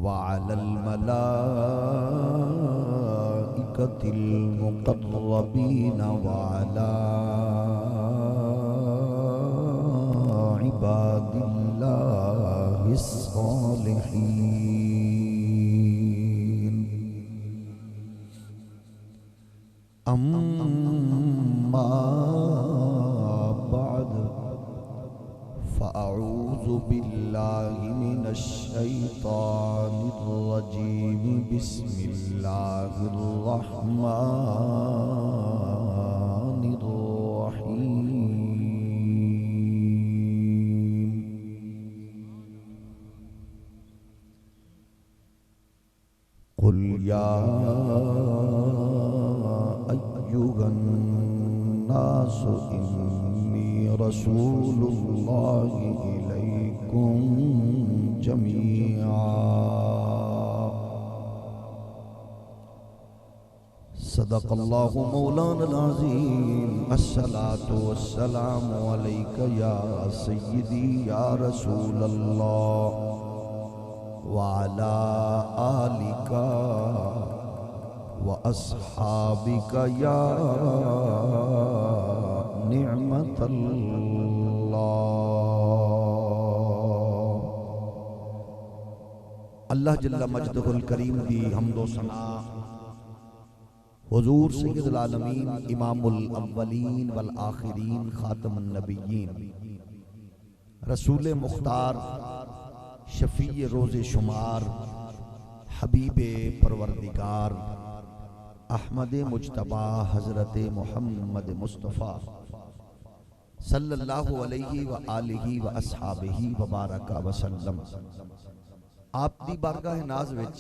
وعلى الملائكة المقربين وعلى عباد الله الصالحين. أما بعد فأعوذ بالله من الشيطان الرجيم. بسم الله الرحمن الرحيم. قل يا أيها الناس إني رسول الله إليكم جميعا. صدق الله مولانا العظيم. الصلاة والسلام عليك يا سيدي يا رسول الله وعلى آلك وأصحابك يا نعمت اللہ جل مجدہ الکریم دی حمد و ثنا حضور سید العالمین امام الاولین والآخرین خاتم النبیین رسول مختار شفیع روز شمار حبیب پروردگار احمد مجتبی حضرت محمد مصطفیٰ صلی اللہ علیہ وآلہ واصحابہ وبارک وسلم آپ دی بارگاہ ناز وچ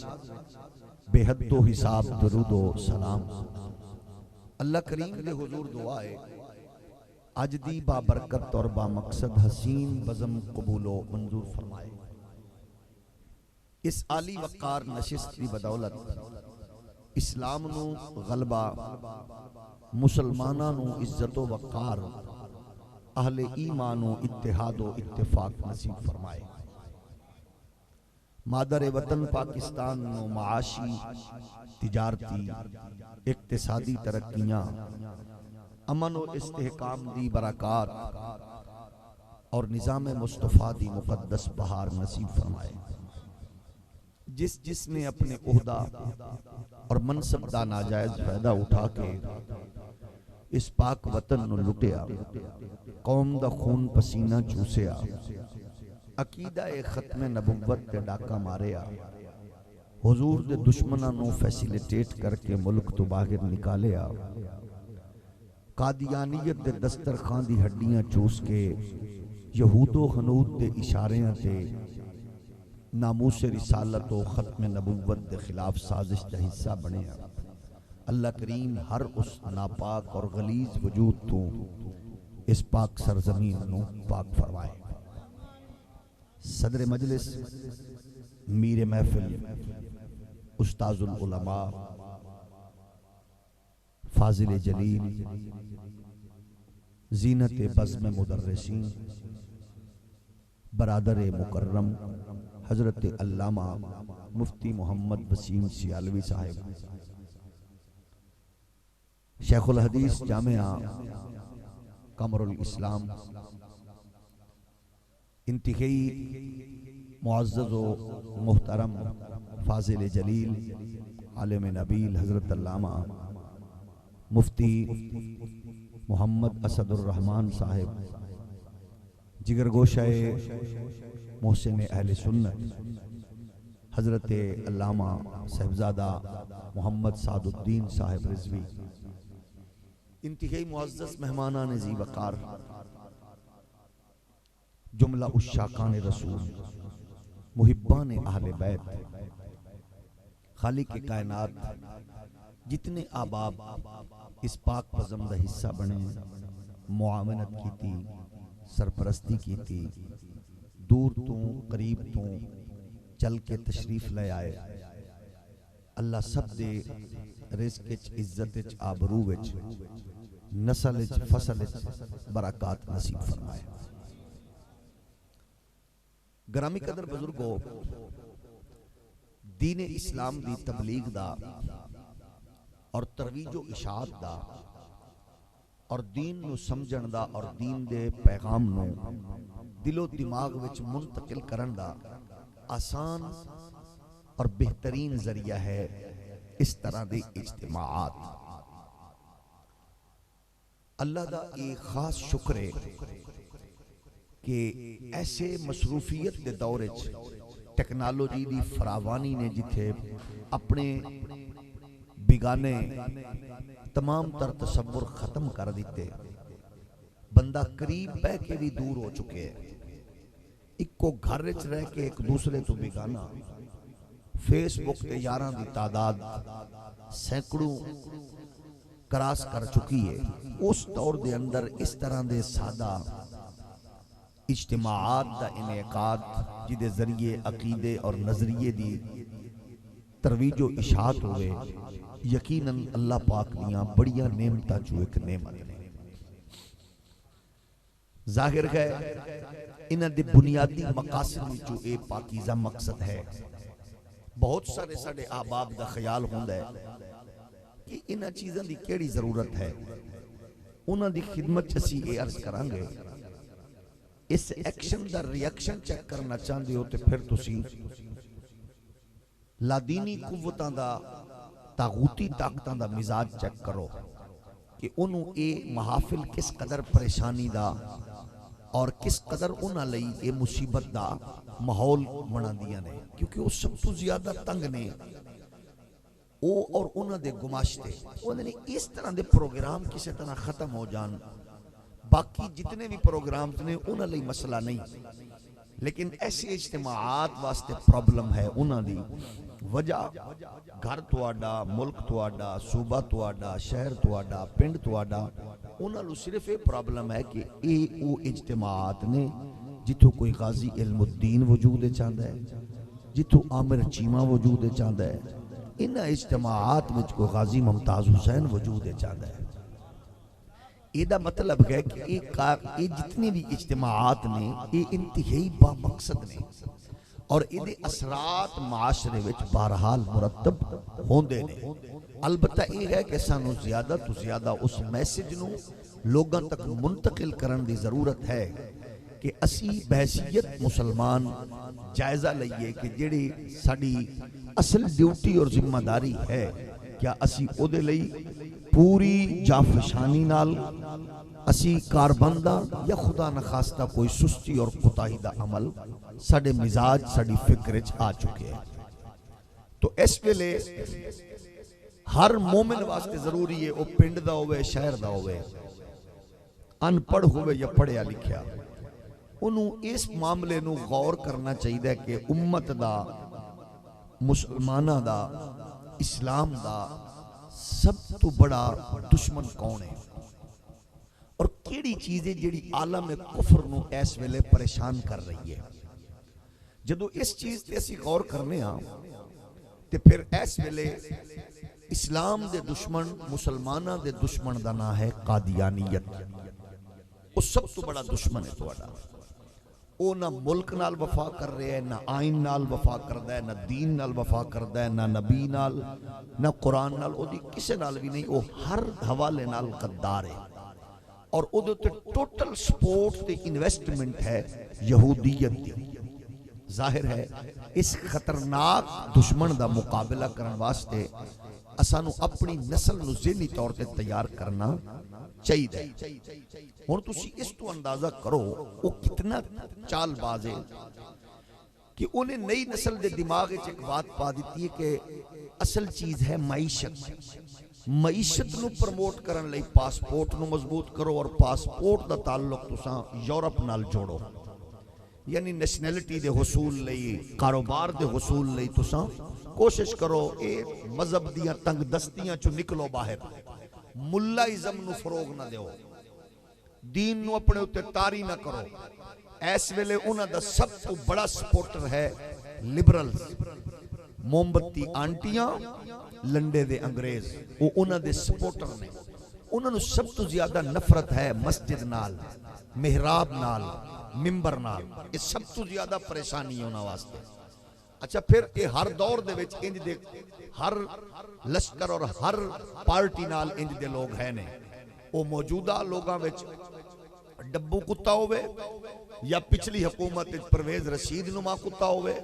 بے حد و حساب درود و سلام اللہ کریم دے حضور دعائے اج دی بابرکت اور با مقصد حسین بزم قبول و منظور فرمائے. اس عالی وقار نشست دی بدولت اسلام نو غلبہ، مسلماناں نو عزت و وقار، اہل ایمان و اتحاد و اتفاق نصیب فرمائے. مادر وطن پاکستان نو معاشی، تجارتی، اقتصادی ترقیاں، امن و استحکام دی برکات اور نظام مصطفیٰ دی مقدس بہار نصیب فرمائے. جس نے اپنے عہدہ اور منصب دا ناجائز فائدہ اٹھا کے اس پاک وطن نو لٹیا، قوم دا خون پسینہ چوسیا، عقیدہ ختم نبوت تے ڈاکہ ماریا، حضور دے دشمناں نو فیسیلیٹیٹ کر کے ملک تو باہر نکالیا، قادیانیت دے دسترخوان دی ہڈیاں چوس کے یہود و ہنود دے اشاریاں تے ناموس رسالت و ختم نبوت دے خلاف سازش دا حصہ بنے. اللہ کریم ہر اس ناپاک اور غلیظ وجود تو اس پاک سرزمین نو پاک فرمائے. صدر مجلس، میر محفل، استاذ العلماء، فاضل جلیل، زینت بزم مدرسین، برادر مکرم حضرت علامہ مفتی محمد وسیم سیالوی صاحب، شیخ الحدیث جامعہ قمر الاسلام، انتہائی معزز و محترم فاضل جلیل عالم نبیل حضرت علامہ مفتی محمد اسد الرحمن صاحب، جگر گوشہ محسن اہل سنت حضرت علامہ صاحبزادہ محمد سعد الدین صاحب رضوی، انتہائی معزز مہمانان ذی وقار، جملہ عشاقان رسول، محبان اہل بیت، خالق کائنات، جتنے آباب اس پاک پزم دا حصہ بنے، معاونت کی تھی، سرپرستی کی تھی، دور تو قریب تو چل کے تشریف لے آئے. اللہ سب دے رزق وچ، عزت وچ، آبرو وچ، نسل وچ، فصل وچ برکات نصیب فرمائے. گرامی قدر بزرگو، دین اسلام دی تبلیغ دا اور ترویج و اشاعت دا اور دین نو سمجھن دا اور دین دے پیغام نو دل و دماغ وچ منتقل کرن دا آسان اور بہترین ذریعہ ہے اس طرح دے اجتماعات۔ اللہ دا ایک خاص شکر ہے کہ ایسے مصروفیت دے دور وچ ٹیکنالوجی دی فراوانی نے جتھے اپنے بگانے تمام تر تصور ختم کر دیتے، بندہ قریب بہ کے بھی دور ہو چکے ہیں، ایک کو گھر وچ رہ کے ایک دوسرے تو بگانا، فیس بک تے یاراں دی تعداد سینکڑوں کراس کر چکی ہے۔ اس دور دے اندر اس طرح دے سادہ اجتماعات دا انعقاد جدے ذریعے عقیدے اور نظریے دی ترویج و اشاعت ہوئے، یقیناً اللہ پاک دیاں بڑیاں نعمتاں جو ایک نعمت نے۔ ظاہر ہے انہاں دے بنیادی مقاصد جو اے پاکیزہ مقصد ہے۔ بہت سارے ساڑے احباب دا خیال ہوندا ہے کہ انہاں چیزاں دی کیڑی ضرورت ہے، انہاں دی خدمت چسی اے عرض کرانگے۔ اس ایکشن دا ریاکشن چیک کرنا چاہندے ہو تے پھر تسی لادینی قوتاں دا طاغوتی طاقتاں دا مزاج چیک کرو کہ انہوں اے محافل کس قدر پریشانی دا اور کس قدر انہاں لئی اے مصیبت دا ماحول بنا دیا نے، کیونکہ وہ سب تو زیادہ تنگ نے او اور انہاں دے گماشتے۔ انہوں نے اس طرح دے پروگرام کسی طرح ختم ہو جان، باقی جتنے بھی پروگرامز نے انہاں لئی مسئلہ نہیں، لیکن ایسے اجتماعات واسطے پرابلم ہے۔ انہاں دی وجہ گھر تواڈا، ملک تواڈا، صوبہ تواڈا، شہر تواڈا، پنڈ تواڈا، انہاں لو صرف یہ پرابلم ہے کہ اے او اجتماعات نے جتھوں کوئی غازی علم الدین وجود چاہتا ہے، جتھوں عامر چیمہ وجود چاہتا ہے، انہاں اجتماعات میں کوئی غازی ممتاز حسین وجود چاہتا ہے۔ یہ دا مطلب ہے کہ یہ جتنے بھی اجتماعات نے یہ انتہائی با مقصد نے اور یہ اثرات معاشرے وچ بہرحال مرتب ہوندے نے۔ البتہ یہ ہے کہ سانو زیادہ تو زیادہ اس میسج نو لوگاں تک منتقل کرن دی ضرورت ہے کہ اسی بحیثیت مسلمان جائزہ لئیے کہ جڑی ساڑی اصل ڈیوٹی اور ذمہ داری ہے، کیا اسی او دے لئی پوری جافشانی نال اسی کاربندہ یا خدا نخواستہ کوئی سستی اور کوتاہی دا عمل ساڑے مزاج ساڑی فکرچ آ چکے ہیں۔ تو اس ویلے ہر مومن واسطے ضروری ہے او پنڈ دا ہوئے، شہر دا ہوئے، ان پڑھ ہوئے یا پڑھیا لکھیا، انہوں اس معاملے نو غور کرنا چاہیے کہ امت دا، مسلمانہ دا، اسلام دا سب تو بڑا دشمن کون ہے اور کیڑی چیزیں جڑی عالم کفر نو اس ویلے پریشان کر رہی ہے۔ جدو اس چیز تے اسی غور کرنے ہاں تے پھر اس ویلے اسلام دے دشمن، مسلمانہ دے دشمن دا نام ہے قادیانیت۔ وہ سب تو بڑا دشمن ہے تواڈا۔ وہ نہ ملک نال وفا کر رہے ہیں، نہ آئین نال وفا کردا ہے، نہ دین نال وفا کردا ہے، نہ نبی نال، نہ قرآن نال، وہ دی کسے نال بھی نہیں، وہ ہر حوالے نال غدار ہے اور وہ دے ٹوٹل سپورٹ تے انویسٹمنٹ ہے یہودیت دی۔ ظاہر ہے اس خطرناک دشمن دا مقابلہ کرن واسطے اسانو اپنی نسل نو ذہنی طور تے تیار کرنا چاہیے۔ اور تسی اس تو اندازہ کرو وہ کتنا چال باز ہے کہ انہیں نئی نسل دے دماغ ایک بات پا دیتی ہے کہ اصل چیز ہے معیشت۔ معیشت نو پرموٹ کرن لئی پاسپورٹ نو مضبوط کرو اور پاسپورٹ دا تعلق تساں یورپ نال جوڑو، یعنی نیشنلٹی دے حصول لئی، کاروبار دے حصول لئی تساں کوشش کرو اے مذہب دیاں تنگ دستیاں چو نکلو باہر، ملائزم نو فروغ نہ دیو، دین نو اپنے اتے تاری نہ کرو۔ اس ویلے انہاں دا سب تو بڑا سپورٹر ہے لبرلز، موم بتی آنٹیاں، لنڈے دے انگریز، وہ انہاں دے سپورٹر نے۔ انہاں نو سب تو زیادہ نفرت ہے مسجد نال، محراب نال، ممبر نال، یہ سب تو زیادہ پریشانی ہے انہاں واسطے۔ اچھا پھر یہ ہر دور دے وچ انج دے ہر لشکر اور ہر پارٹی نال انج دے لوگ ہیں نے، وہ موجودہ لوگاں وچ ڈبو کتا ہوئے یا پچھلی حکومت پرویز رشید نما کتا ہوئے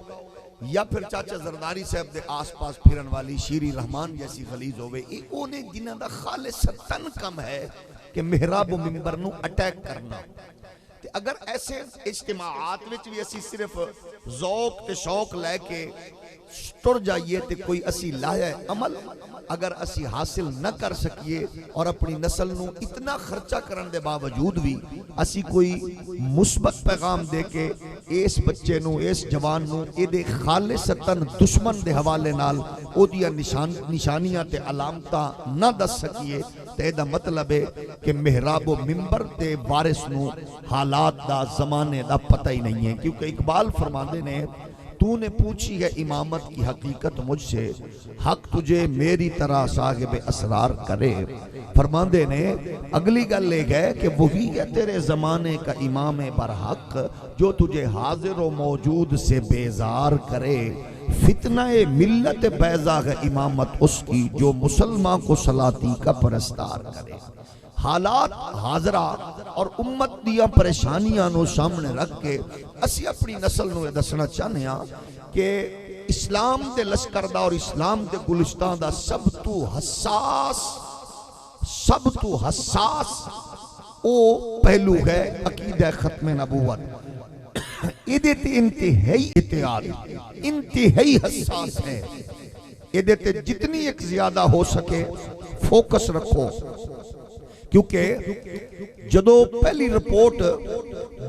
یا پھر چاچا زرداری صاحب دے آس پاس پھرن والی شیری رحمان جیسی غلیظ ہوئے، یہ انہیں جنہاں دا خالصتاً کم ہے کہ محراب و منبر نو اٹیک کرنا۔ اگر ایسے اجتماعات وچ بھی اسی صرف ذوق تے شوق لے کے ٹر جائیے تے کوئی اسی لایا عمل اگر اسی حاصل نہ کر سکیے اور اپنی نسل نو اتنا خرچہ کرن دے باوجود بھی اسی کوئی مثبت پیغام دے کے اس بچے نو اس جوان نو اے دے خالصتاً دشمن دے حوالے نال او دیا نشانیاں تے علامتاں نہ دس سکیے تے دا مطلب ہے کہ محراب و منبر تے وارث نو حالات دا زمانے دا پتہ ہی نہیں ہے، کیونکہ اقبال فرماندے نے تو نے پوچھی ہے امامت کی حقیقت مجھ سے، حق تجھے میری طرح صاحب اسرار کرے۔ فرماندے نے اگلی گل لے گئے کہ وہی ہے تیرے زمانے کا امام برحق جو تجھے حاضر و موجود سے بیزار کرے، فتنہ ملت بیضا ہے امامت اس کی جو مسلمان کو صلاتی کا پرستار کرے۔ حالات حاضرہ اور امت دیا پریشانیاں نو سامنے رکھ کے اسی اپنی نسل نو دسنا چاہنے ہاں کہ اسلام دے لشکر دا اور اسلام دے گلستان دا سب تو حساس او پہلو ہے عقیدہ ختم نبوت۔ ایدے تے انتہائی اتحاد انتہائی حساس ہے، ایدے تے جتنی ایک زیادہ ہو سکے فوکس رکھو، کیونکہ جدو پہلی رپورٹ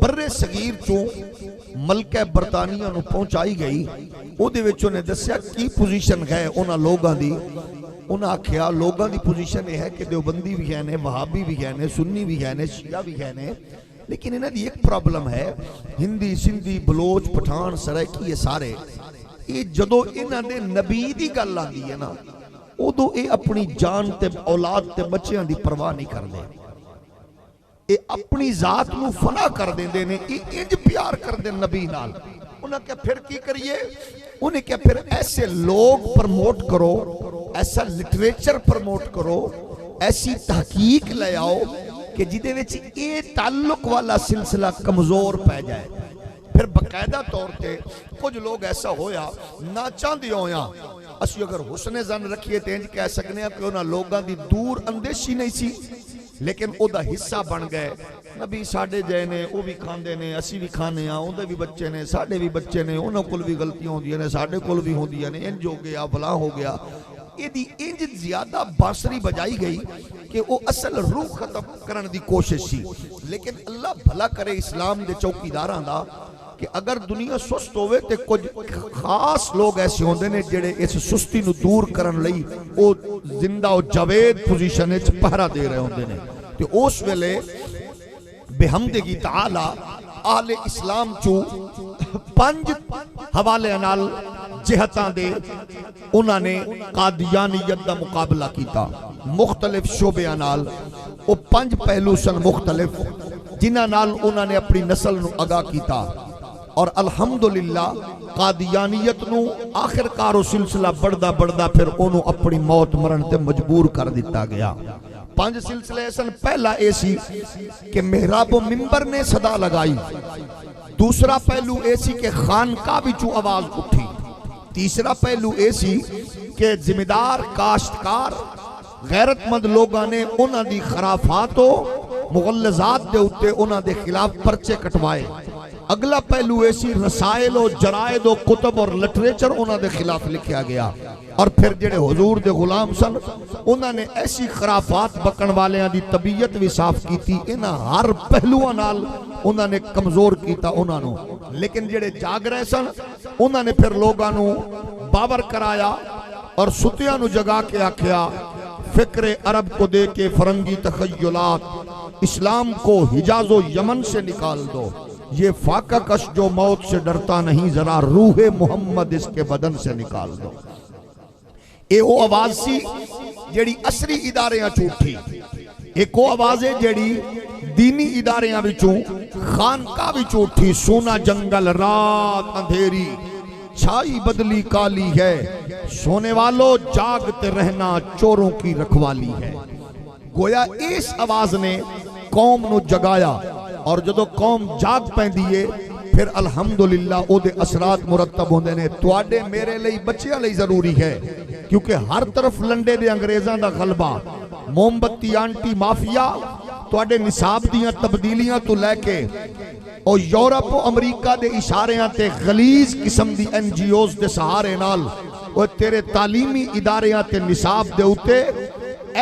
برے صغیر چوں ملکہ برطانیہ نو پہنچائی گئی او دے وچوں نے دسیا کی پوزیشن ہے انہاں لوگاں دی، انہاں آکھیا لوگاں دی پوزیشن یہ ہے کہ دیوبندی بھی ہیں وہابی بھی ہیں سنی بھی ہیں شیعہ بھی ہیں، لیکن انہاں دی ایک پرابلم ہے ہندی سندھی بلوچ پٹھان سرائکی یہ سارے یہ جدو انہاں دے نبی دی گل آندی ہے نا ادو اے اپنی جان تے اولاد تے بچیاں دی پرواہ نہیں کر دے، اے اپنی ذات نو فنا کر دیں دے نے، اے انج پیار کر دیں نبی نال۔ انہاں کیا پھر کی کریے، انہیں کیا پھر ایسے لوگ پرموٹ کرو، ایسا لٹریچر پرموٹ کرو، ایسی تحقیق لے آؤ کہ جدے وچ اے تعلق والا سلسلہ کمزور پہ جائے۔ پھر باقاعدہ طور تے کچھ لوگ ایسا ہویا نہ چاندی ہویا اسی اگر حسن زن رکھیے تینج کہہ سکنے ہیں کہ انہاں لوگاں دی دور اندیشی نہیں سی لیکن او دا حصہ بن گئے، نبی ساڑھے جائے نے او بھی کھاندے نے اسی بھی کھانے ہیں اندھے بھی بچے نے ساڑھے بھی بچے نے انہوں کل بھی غلطیاں ہوں دیا نے ساڑھے کل بھی ہوں دیا نے انج ہو گیا فلاں ہو گیا، یہ دی انج زیادہ باسری بجائی گئی کہ وہ اصل روح ختم کرن دی کوشش سی۔ لیکن اللہ بھلا کرے اسلام دے چوکی داراں دا کہ اگر دنیا سست ہوئے تے کچھ خاص لوگ ایسے ہوندے نے جڑے اس سستی نو دور کرن لئی او زندہ و جاوید پوزیشن وچ پہرا دے رہے ہوندے نے، تے اس ویلے بحمدگی تعالی اہل اسلام چو 5 حوالے نال جہتاں دے انہاں نے قادیانیت دا مقابلہ کیتا، مختلف شعبیاں نال او 5 پہلو سن مختلف جنہاں نال انہاں نے اپنی نسل نو آگاہ کیتا، اور الحمدللہ قادیانیت نو آخر کارو سلسلہ بڑھدا پھر انہوں اپنی موت مرن تے مجبور کر دیتا گیا۔ 5 سلسلے ایسن پہلا ایسی کہ محراب و منبر نے صدا لگائی، دوسرا پہلو ایسی کہ خانقاہ بچو آواز اٹھی، تیسرا پہلو ایسی کہ ذمہ دار کاشتکار غیرت مند لوگاں نے انہاں دی خرافات و مغلظات دے اتے انہاں دے خلاف پرچے کٹوائے، اگلا پہلو ایسی رسائل و جرائد و کتب اور لٹریچر انہاں دے خلاف لکھیا گیا، اور پھر جڑے حضور دے غلام سن انہاں نے ایسی خرافات بکن والیاں دی طبیعت بھی صاف کیتی، انہاں ہر پہلووں نال انہاں نے کمزور کیتا انہاں نو، لیکن جڑے جاگ رہے سن انہاں نے پھر لوگاں نو باور کرایا اور ستیاں نو جگا کے آکھیا فکر عرب کو دے کے فرنگی تخیلات اسلام کو حجاز و یمن سے نکال دو، یہ فاقہ کش جو موت سے ڈرتا نہیں ذرا روح محمد اس کے بدن سے نکال دو۔ اے وہ آواز سی جیڑی عصری اداریاں چوٹھی، ایک وہ آواز ہے جیڑی دینی اداریاں بھی چوں خانقاہ بھی چوٹھی، سونا جنگل رات اندھیری چھائی بدلی کالی ہے، سونے والوں جاگتے رہنا چوروں کی رکھوالی ہے۔ گویا اس آواز نے قوم نو جگایا، اور جدو قوم جاگ پیندی ہے پھر الحمدللہ او دے اثرات مرتب ہوندے نے۔ تواڈے میرے لئی بچیاں لئی ضروری ہے، کیونکہ ہر طرف لنڈے دے انگریزاں دا غلبہ، موم بتی آنٹی مافیا، تواڈے نصاب دیاں تبدیلیاں تو لے کے اور یورپ و امریکہ دے اشاریاں تے غلیظ قسم دی این جی اوز دے سہارے نال اور تیرے تعلیمی اداریاں تے نصاب دے اتے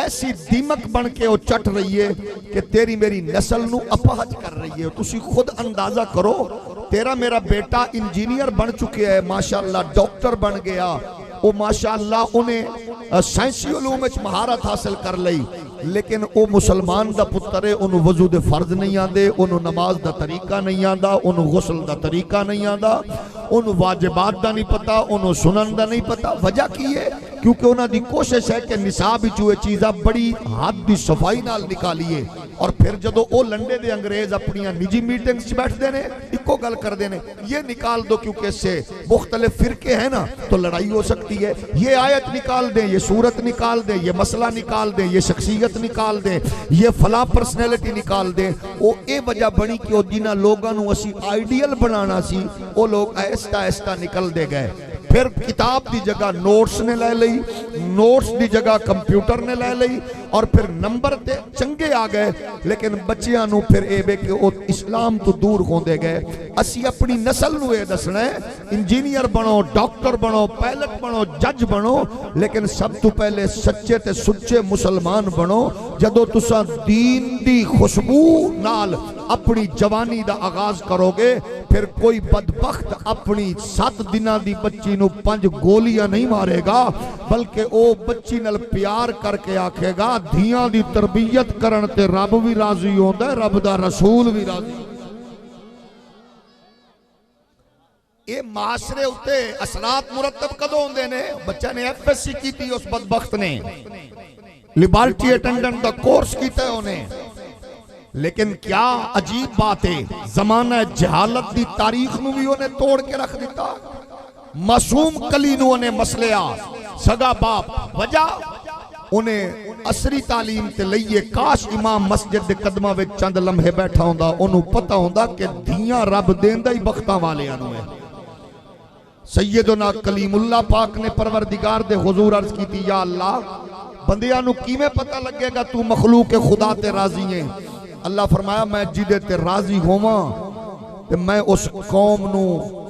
ایسی دیمک بن کے وہ چٹ رہی ہے کہ تیری میری نسل نو اپہج کر رہی ہے۔ تسی خود اندازہ کرو، تیرا میرا بیٹا انجینئر بن چکے ہے، ماشاءاللہ ڈاکٹر بن گیا، وہ ماشاءاللہ انہیں سائنسی علوم وچ مہارت حاصل کر لئی، لیکن وہ مسلمان دا پتر ہے، انہوں وضو دے فرض نہیں آندے، انہوں نماز دا طریقہ نہیں آندا، انہوں غسل دا طریقہ نہیں آندا، انہوں واجبات دا نہیں پتا، انہوں سنن دا نہیں پتا۔ وجہ کی ہے؟ کیونکہ انہوں دی کوشش ہے کہ نصاب چوئے چیزہ بڑی حد دی صفائی نال نکالیے، اور پھر جدو او لنڈے دے انگریز اپنیاں نجی میٹنگز بیٹھ دینے ایک کو گل کر دینے، یہ نکال دو کیونکہ اس سے مختلف فرقے ہیں نا تو لڑائی ہو سکتی ہے، یہ آیت نکال دیں، یہ صورت نکال دیں، یہ مسئلہ نکال دیں، یہ شخصیت نکال دیں، یہ فلاں پرسنیلٹی نکال دیں۔ وہ اے وجہ بنی کہ وہ جنہ لوگاں نو اسی آئیڈیل بنانا سی وہ لوگ آہستہ آہستہ نکل دے گئے۔ پھر کتاب دی جگہ نوٹس نے لے لئی، نوٹس دی جگہ کمپیوٹر نے لے لئی، اور پھر نمبر تے چنگے آ گئے، لیکن بچیاں نو پھر اے بے کہ وہ اسلام تو دور ہوندے گئے۔ اسی اپنی نسل نو اے دسنا ہے، انجینئر بنو، ڈاکٹر بنو، پائلٹ بنو، جج بنو، لیکن سب تو پہلے سچے تے سچے مسلمان بنو۔ جدو تساں دین دی خوشبو نال اپنی جوانی دا آغاز کرو گے، پھر کوئی بدبخت اپنی 7 دنہ دی بچی نو 5 گولیاں نہیں مارے گا، بلکہ او بچی نال پیار کر کے آکھے گا دھیاں دی تربیت کرن تے رب بھی راضی ہوندا ہے، رب دا رسول بھی راضی۔ اے معاشرے ہوتے اثرات مرتب کدوں ہوندے نے؟ بچہ نے ایف ایس سی کی تھی، اس بدبخت نے لیبارٹی اٹینڈنٹ دا کورس کیتا ہے انہیں، لیکن کیا عجیب بات ہے، زمانہ جہالت دی تاریخ نو بھی انہیں توڑ کے رکھ دیتا، معصوم کلی نو انہیں مسئلہ سگا باپ، وجہ انہیں عصری تعلیم تے لئیے، کاش امام مسجد دے قدمہ وچ چند لمحے بیٹھا ہوندہ، انہوں پتہ ہوندہ کہ دھیاں رب دیندہ ہی بختہ والے آنو ہے۔ سیدنا کلیم اللہ پاک نے پروردگار دے حضور عرض کی تھی، یا اللہ بندیاں نو کی میں پتہ لگے گا تو مخلوق خدا تے راضی ہیں؟ اللہ فرمایا میں جدے تے راضی ہوواں تے میں اس قوم نو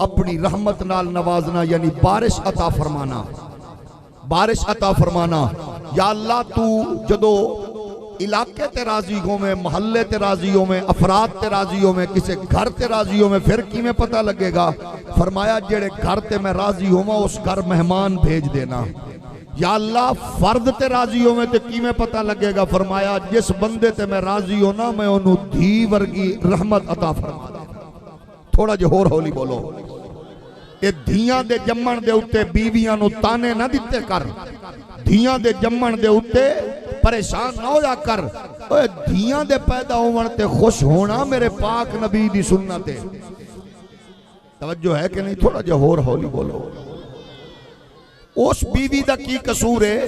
اپنی رحمت نال نوازنا، یعنی بارش عطا فرمانا، بارش عطا فرمانا۔ یا اللہ تو جدو علاقے تے راضی ہوں میں، محلے تے راضی ہوں میں، افراد تے راضی ہوں میں، کسے گھر تے راضی ہوں میں، پھر کی میں پتہ لگے گا؟ فرمایا جڑے گھر تے میں راضی ہوں میں اس گھر مہمان بھیج دینا۔ یا اللہ فرد تے راضی ہوں میں تے کی میں پتہ لگے گا؟ فرمایا جس بندے تے میں راضی ہونا میں انہوں دھی ورگی رحمت عطا فرما دے۔ تھوڑا جو ہور ہولی بولو، اے دھیاں دے جمن دے اتے بیویاں نو تانے نہ دیتے کر، دھیاں دے جمن دے اتے پریشان نہ ہو جا کر، اے دھیاں دے پیدا ہونے تے خوش ہونا میرے پاک نبی دی سنت ہے۔ توجہ ہے کہ نہیں؟ تھوڑا جو ہور ہولی بولو۔ اس بیوی دا کی قصور ہے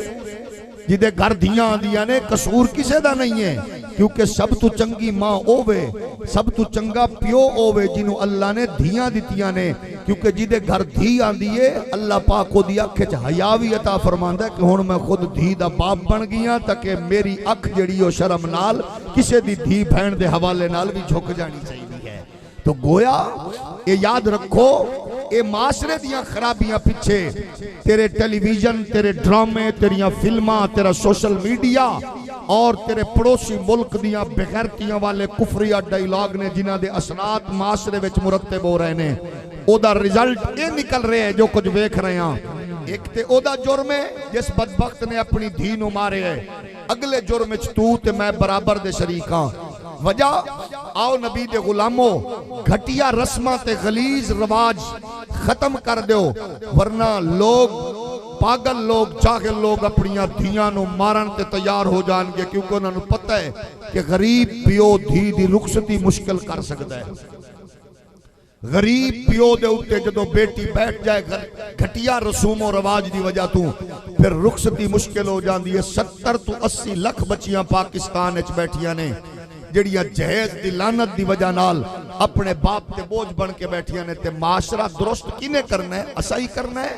جدے گھر دھیاں آندیاں نے؟ قصور کسے دا نہیں ہے، کیونکہ سب تو چنگی ماں اووے، سب تو چنگا پیو اووے جنہوں اللہ نے دھیاں دیتیاں نے، کیونکہ جدے گھر دھی آندی ہے اللہ پاک کو دی اکھ چ حیا وی عطا فرماندا ہے کہ ہن میں خود دھی دا باپ بن گیا تاکہ میری اکھ جڑی او شرم نال کسے دی دھی بہن دے حوالے نال بھی جھک جانی چاہیے ہے۔ تو گویا یہ یاد رکھو، اے معاشرے دیاں خرابیاں پیچھے تیرے ٹیلی ویژن، تیرے ڈرامے، تیریاں فلماں، تیرا سوشل میڈیا اور تیرے پڑوسی ملک دیاں بغیرتیاں والے کفریہ ڈائیلاگ نے جنہ دے اثرات معاشرے وچ مرتب ہو رہے نے، او دا رزلٹ یہ نکل رہے ہیں جو کچھ دیکھ رہے ہیں۔ ایک تے او دا جرم ہے جس بدبخت نے اپنی دھی نو مارے ہے، اگلے جرم وچ تو تے میں برابر دے شریک ہاں۔ وجہ آؤ نبی دے غلاموں گھٹیا رسمہ تے غلیظ رواج ختم کر دیو، ورنہ لوگ پاگل لوگ جاہل لوگ اپنیاں دھیاں نو مارن تے تیار ہو جان گے، کیونکہ انہوں نے پتہ ہے کہ غریب پیو دھی دی رخصتی مشکل کر سکتا ہے۔ غریب پیو دے اتے جدو بیٹی بیٹھ جائے گھٹیا رسوم و رواج دی وجہ تو پھر رخصتی مشکل ہو جاندی ہے۔ 70 تو 80 لکھ بچیاں پاکستان اچ بیٹھیاں نے جڑیاں جہیز دی لعنت دی وجہ نال اپنے باپ تے بوجھ بن کے بیٹھیاں نے، تے معاشرہ درست کینے کرنا ہے؟ اسا ہی کرنا ہے۔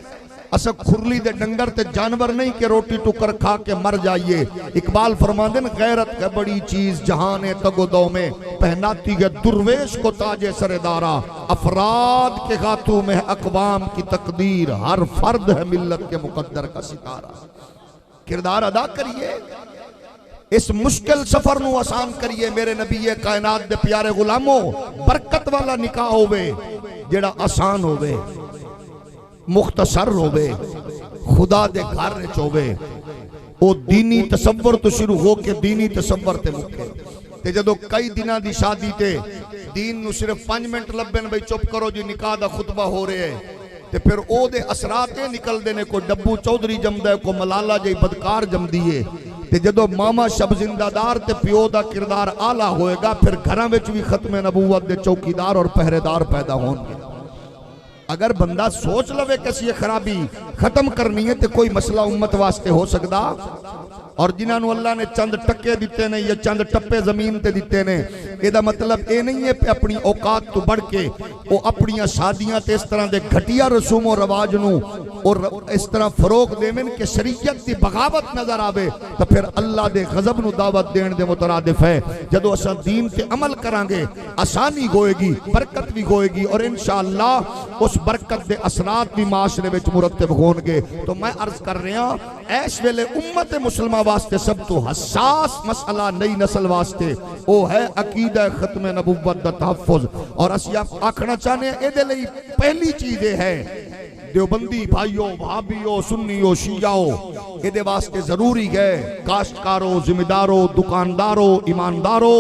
اسا کھرلی دے ڈنگر تے جانور نہیں کہ روٹی ٹکر کھا کے مر جائیے۔ اقبال فرماندے نا غیرت ہے بڑی چیز جہان تگ و دو میں، پہناتی ہے درویش کو تاج سردارا، افراد کے ہاتھوں میں اقوام کی تقدیر، ہر فرد ہے ملت کے مقدر کا ستارہ۔ کردار ادا کریے، اس مشکل سفر نو آسان کریے۔ میرے نبی کائنات دے پیارے غلاموں، برکت والا نکاح ہوئے جڑا آسان ہوئے، مختصر ہوئے، خدا دے گھر وچ ہوئے، او دینی تصور تو شروع ہو کے دینی تصور تے مکے۔ تے جدو کئی دنہ دی شادی تے دین نو صرف 5 منٹ لبن بھئی چپ کرو جی نکاح دا خطبہ ہو رہے ہیں، تے پھر او دے اثرات نکل دینے، کوئی ڈبو چودھری جمدہ ہے، کوئی ملالہ جائی بدکار جم دیئے۔ تے جدو ماما شب زندہ دار تے پیو دا کردار آلہ ہوئے گا، پھر گھراں وچ بھی ختم نبوت دے چوکیدار اور پہرے دار پیدا ہون گے۔ اگر بندہ سوچ لوے کسی یہ خرابی ختم کرنی ہے تو کوئی مسئلہ امت واسطے ہو سکدا۔ اور جنہاں نو اللہ نے چند ٹکے دیتے نے یا چند ٹپے زمین تے دیتے نے، یہ مطلب اے نہیں ہے پہ اپنی اوقات تو بڑھ کے وہ اپنی شادیاں تے اس طرح دے گھٹیا رسوم و رواج نو اور اس طرح فروغ دے من کہ شریعت دی بغاوت نظر آوے، تو پھر اللہ دے غضب نو دعوت دین دے مترادف ہے۔ جدو اساں دین تے عمل کرانگے آسانی ہوئے گی، برکت بھی ہوئے گی، اور انشاءاللہ اس برکت دے اثرات بھی معاشرے وچ مرتب ہون گے۔ تو میں عرض کر رہا ہوں، ایس ویلے امت مسلمہ واسطے سب تو حساس مسئلہ نئی نسل واسطے وہ ہے عقیدہ ختم نبوت دا تحفظ۔ اور اسی آکھنا چاہنے ہیں اے لئی پہلی چیز ہے دیوبندی بھائیو، بھابیو، سنیو، شیعو، اے واسطے ضروری ہے کاشتکارو، ذمہ دارو، دکاندارو، ایماندارو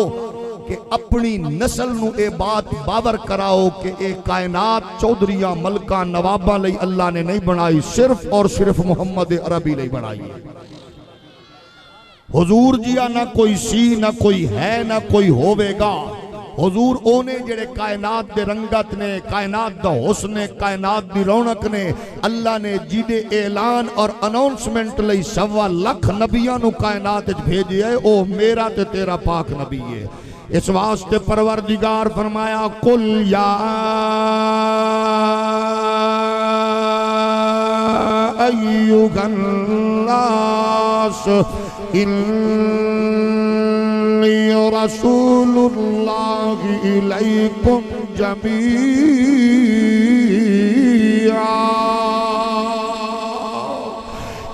کہ اپنی نسل نو اے بات باور کراؤ کہ اے کائنات چودھریاں ملکاں نواباں لئی اللہ نے نہیں بنائی، صرف اور صرف محمد عربی لئی بنائی ہے۔ حضور جیا نہ کوئی سی، نہ کوئی ہے، نہ کوئی ہوئے گا۔ حضور اونے جڑے کائنات دے رنگت نے، کائنات دا حسن نے، کائنات دی رونق نے، اللہ نے جیدے اعلان اور اناؤنسمنٹ لئی 1.25 لاکھ نبیاں نو کائنات وچ بھیجے ہے، او میرا تے تیرا پاک نبی ہے۔ اس واسطے پروردگار فرمایا قل یا ایھا الناس انی رسول اللہ الیکم جمیعا۔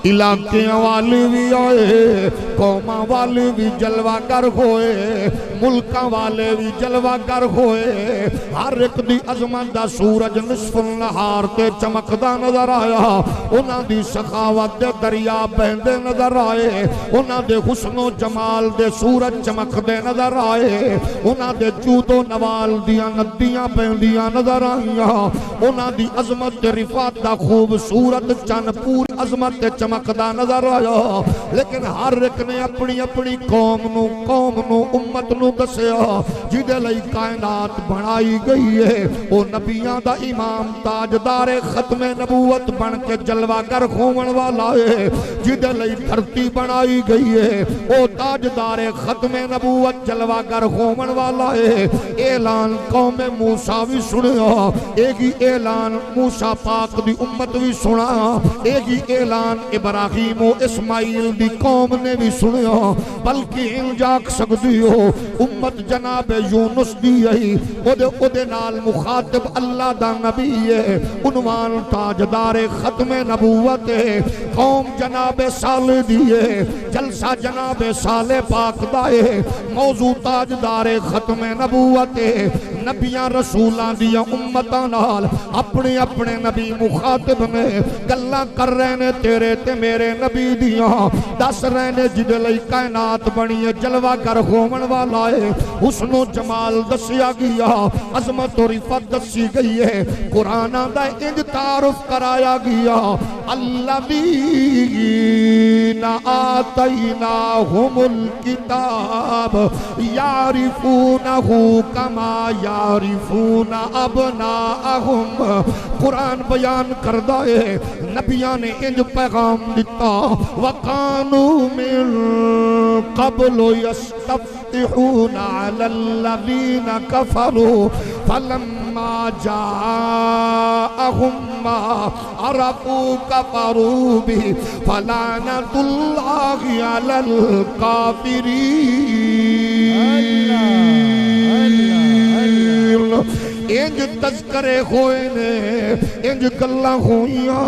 علاقے والے بھی آئے، قوماں والے بھی جلوہ گر ہوئے، ملکاں والے بھی جلوہ گر ہوئے، ہر ایک دی عظمت دا سورج نصف النہار تے چمکدا نظر آیا، انہاں دی سخاوت دے دریا بہندے نظر آئے، انہاں دے حسن و جمال دے سورج چمکدے نظر آئے، انہاں دے جود و نوال دیاں ندیاں بہندیاں نظر آئیاں، انہاں دی عظمت دے رفعت دا خوبصورت چن پوری عظمت دے چمکدا نظر آیا۔ لیکن ہر ایک نے اپنی اپنی قوم نو امت نو دسیا جدے لئی کائنات بنائی گئی ہے، او نبیاں دا امام تاجدار ختم نبوت بن کے جلوہ گر ہون والا ہے، جدے لئی دھرتی بنائی گئی ہے، او تاجدار ختم نبوت جلوہ گر ہون والا ہے۔ اعلان قوم موسیٰ بھی سنیا، ایک ہی اعلان موسیٰ پاک دی امت بھی سنا، ایک ہی اعلان ابراہیم و اسماعیل دی قوم نے بھی سنیا، بلکہ ان جاک سکتی ہو امت جناب یونس دی ہے، او دے نال مخاطب اللہ دا نبی ہے، عنوان تاجدار ختم نبوت ہے، قوم جناب صالح دی ہے، جلسہ جناب صالح پاک دا ہے، موضوع تاجدار ختم نبوت ہے۔ نبیاں رسولاں دیا امتاں نال اپنے اپنے نبی مخاطب نے گلاں کر رہے نے تیرے تے میرے نبی دیاں، دس رہے نے جدے لئی کائنات بنی ہے، جلوہ گر ہون والا ہے، حسن و جمال دسیا گیا، عظمت و رفعت دسی گئی ہے، قرآن دا انج تعارف کرایا گیا، الذین آتیناہم الکتاب یعرفونہ کما يعرفون أبناءهم قرآن بیان کردہ ہے نبیاں نے انج پیغام دیتا وَقَانُوا مِن قَبْلُ يَسْتَفْتِحُونَ عَلَى الَّذِينَ كَفَرُوا فَلَمَّا جَاءَهُمْ مَا عَرَفُوا كَفَرُوا بِهِ فَلَعْنَةُ اللَّهِ عَلَى الْكَافِرِينَ انج تذکرے ہوئے نے انج گلاں ہوئیاں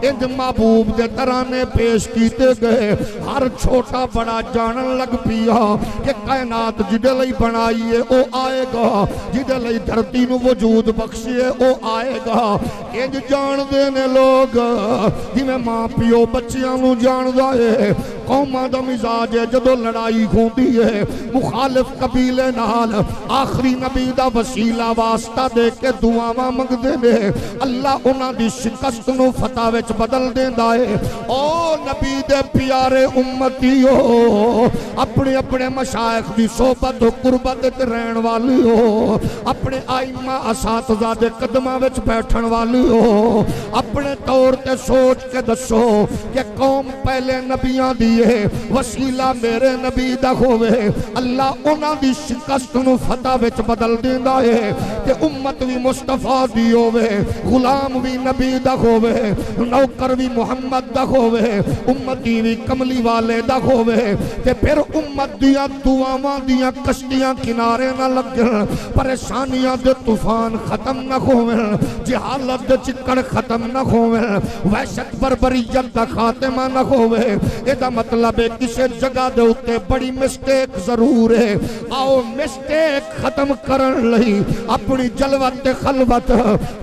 انج محبوب دے ترانے پیش کیتے گئے ہر چھوٹا بڑا جانن لگ پیا کہ کائنات جدے لئی بنائیے او آئے گا جدے لئی دھرتی نو وجود بخشیے او آئے گا انج جان دینے لوگ جی میں ماں پیو بچیاں نو جان دائے قوماں دا مزاج ہے جدو لڑائی ہوندی ہے مخالف قبیلے نال آخری نبی دا وسیلہ واسطہ دے کے دعاواں منگ دے نے اللہ انہاں دی شکست نو فتح وچ بدل دیندا ہے او نبی دے پیارے امتیو اپنے اپنے مشائخ دی صحبت و قربت تے رہن والی ہو اپنے آئمہ اساتذہ دے قدماں وچ بیٹھن والی ہو اپنے طور تے سوچ کے دسو کہ قوم پہلے نبیاں دی وسیلہ میرے نبی دا ہوئے اللہ انہاں دی شکست نو فتح وچ بدل دیندا ہے کہ امت بھی مصطفیٰ دی ہوئے غلام بھی نبی دا ہوئے نوکر بھی محمد دا ہوئے امتی بھی کملی والے دا ہوئے کہ پھر امت دیا دعاواں دیا کشتیاں کنارے نہ لگن پریشانیاں دے طوفان ختم نہ ہوئے جہالت دے چکڑ ختم نہ ہوئے وحشت بربریت دا خاتمہ نہ ہوئے ادا مطلب ہے کسے جگہ دے ہوتے بڑی مسٹیک ضرور ہے آؤ مسٹیک ختم کرن لئی اپنی جلوت خلوت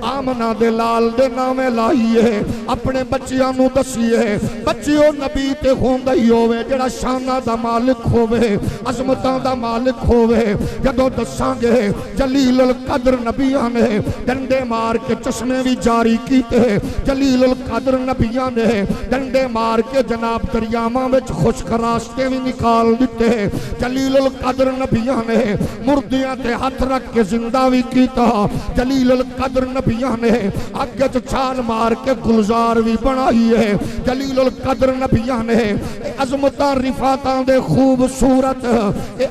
آمنہ دے لال دے نامے لائیے اپنے بچیاں نو دسیے بچیوں نبی تے ہوندئی ہوئے جڑا شانہ دا مالک ہوئے عظمتاں دا مالک ہوئے جدو دساں گے جلیل القدر نبیاں نے ڈنڈے مار کے چشمے بھی جاری کیتے جلیل القدر نبیاں نے ڈنڈے مار کے جناب دریاماں وچ خشک راستے بھی نکال دیتے جلیل القدر نبیاں نے مردیاں تے ہاتھ رکھ کے زندہ بھی کیتا جلیل القدر نبیاں نے آگے تو چھال مار کے گلزار بھی بنائی ہے جلیل القدر نبیاں نے عظمتاں رفاتاں دے خوبصورت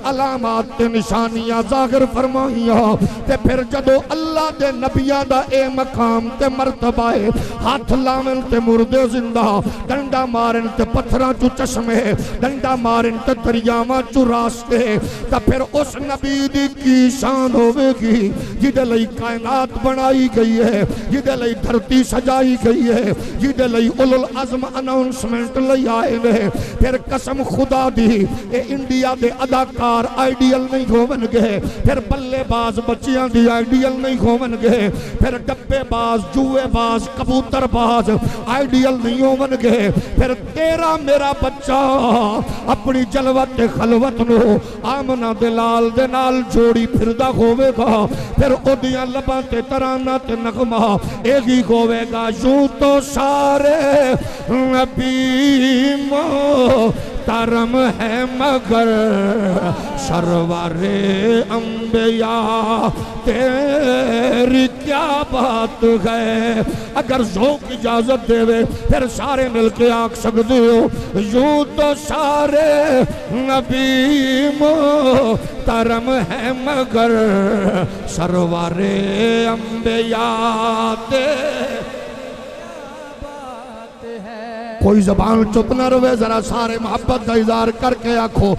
علامات تے نشانیاں ظاہر فرمائیاں تے پھر جدو اللہ دے نبیاں دا اے مقام تے مرتبہ ہے ہاتھ لامن تے مردے زندہ ڈنڈا مارن تے پتھراں چو چشمے ڈنڈا مارن تے دریاواں چو راستے تا پھر اس نبی دی کی شان ہوئے گی جدے لئی کائنات بنائی گئی ہے جدے لئی دھرتی سجائی گئی ہے جدے لئی اولو العظم اناؤنسمنٹ لئی آئے نے پھر قسم خدا دی اے انڈیا دے اداکار آئیڈیل نہیں ہوون گے پھر بلے باز بچیاں دی آئیڈیل نہیں ہوون گے پھر ڈبے باز جوے باز کبوتر باز آئیڈیل نہیں ہوون گے پھر تیرا میرا بچہ اپنی جلوت خلوت نو آمنہ دلال دے نال جوڑی پھردا ہوئے گا پھر اودیاں لباں تے ترانہ تے نغمہ ایگی ہوئے گا یوں تو سارے نبی محترم ہے مگر سرور انبیاء تیری کیا بات ہے اگر ذوق اجازت دے وے پھر سارے مل کے آنکھ سکتے ہو یوں تو سارے نبی محترم ہے مگر سرور انبیاء تیری کوئی زبان چپ نہ روے ذرا سارے محبت کا اظہار کر کے آکھو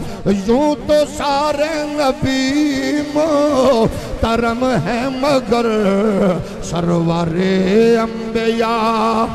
یوں تو سارے نبی محترم ہے مگر سرور انبیاء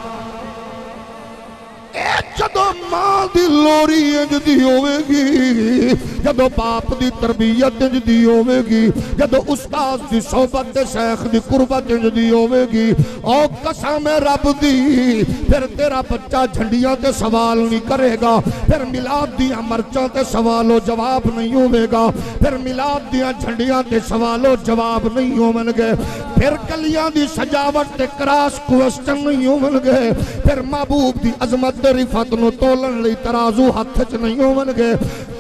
جدو ماں دی لوری انج دی ہوئے گی جدو باپ دی تربیت انج دی ہوئے گی جدو استاذ دی صحبت دے شیخ دی قربت انج دی ہوئے گی او قسم رب دی پھر تیرا بچہ جھنڈیاں تے سوال نہیں کرے گا پھر میلاد دیاں مرچاں تے سوال و جواب نہیں ہوئے گا پھر میلاد دیاں جھنڈیاں تے سوال و جواب نہیں ہوئے گے پھر کلیاں دی سجاوٹ تے کراس کوسچن نہیں ہوئے گے پھر محبوب دی عظمت رفت نو تولن لئی ترازو ہاتھ چ نہیں ہوون گے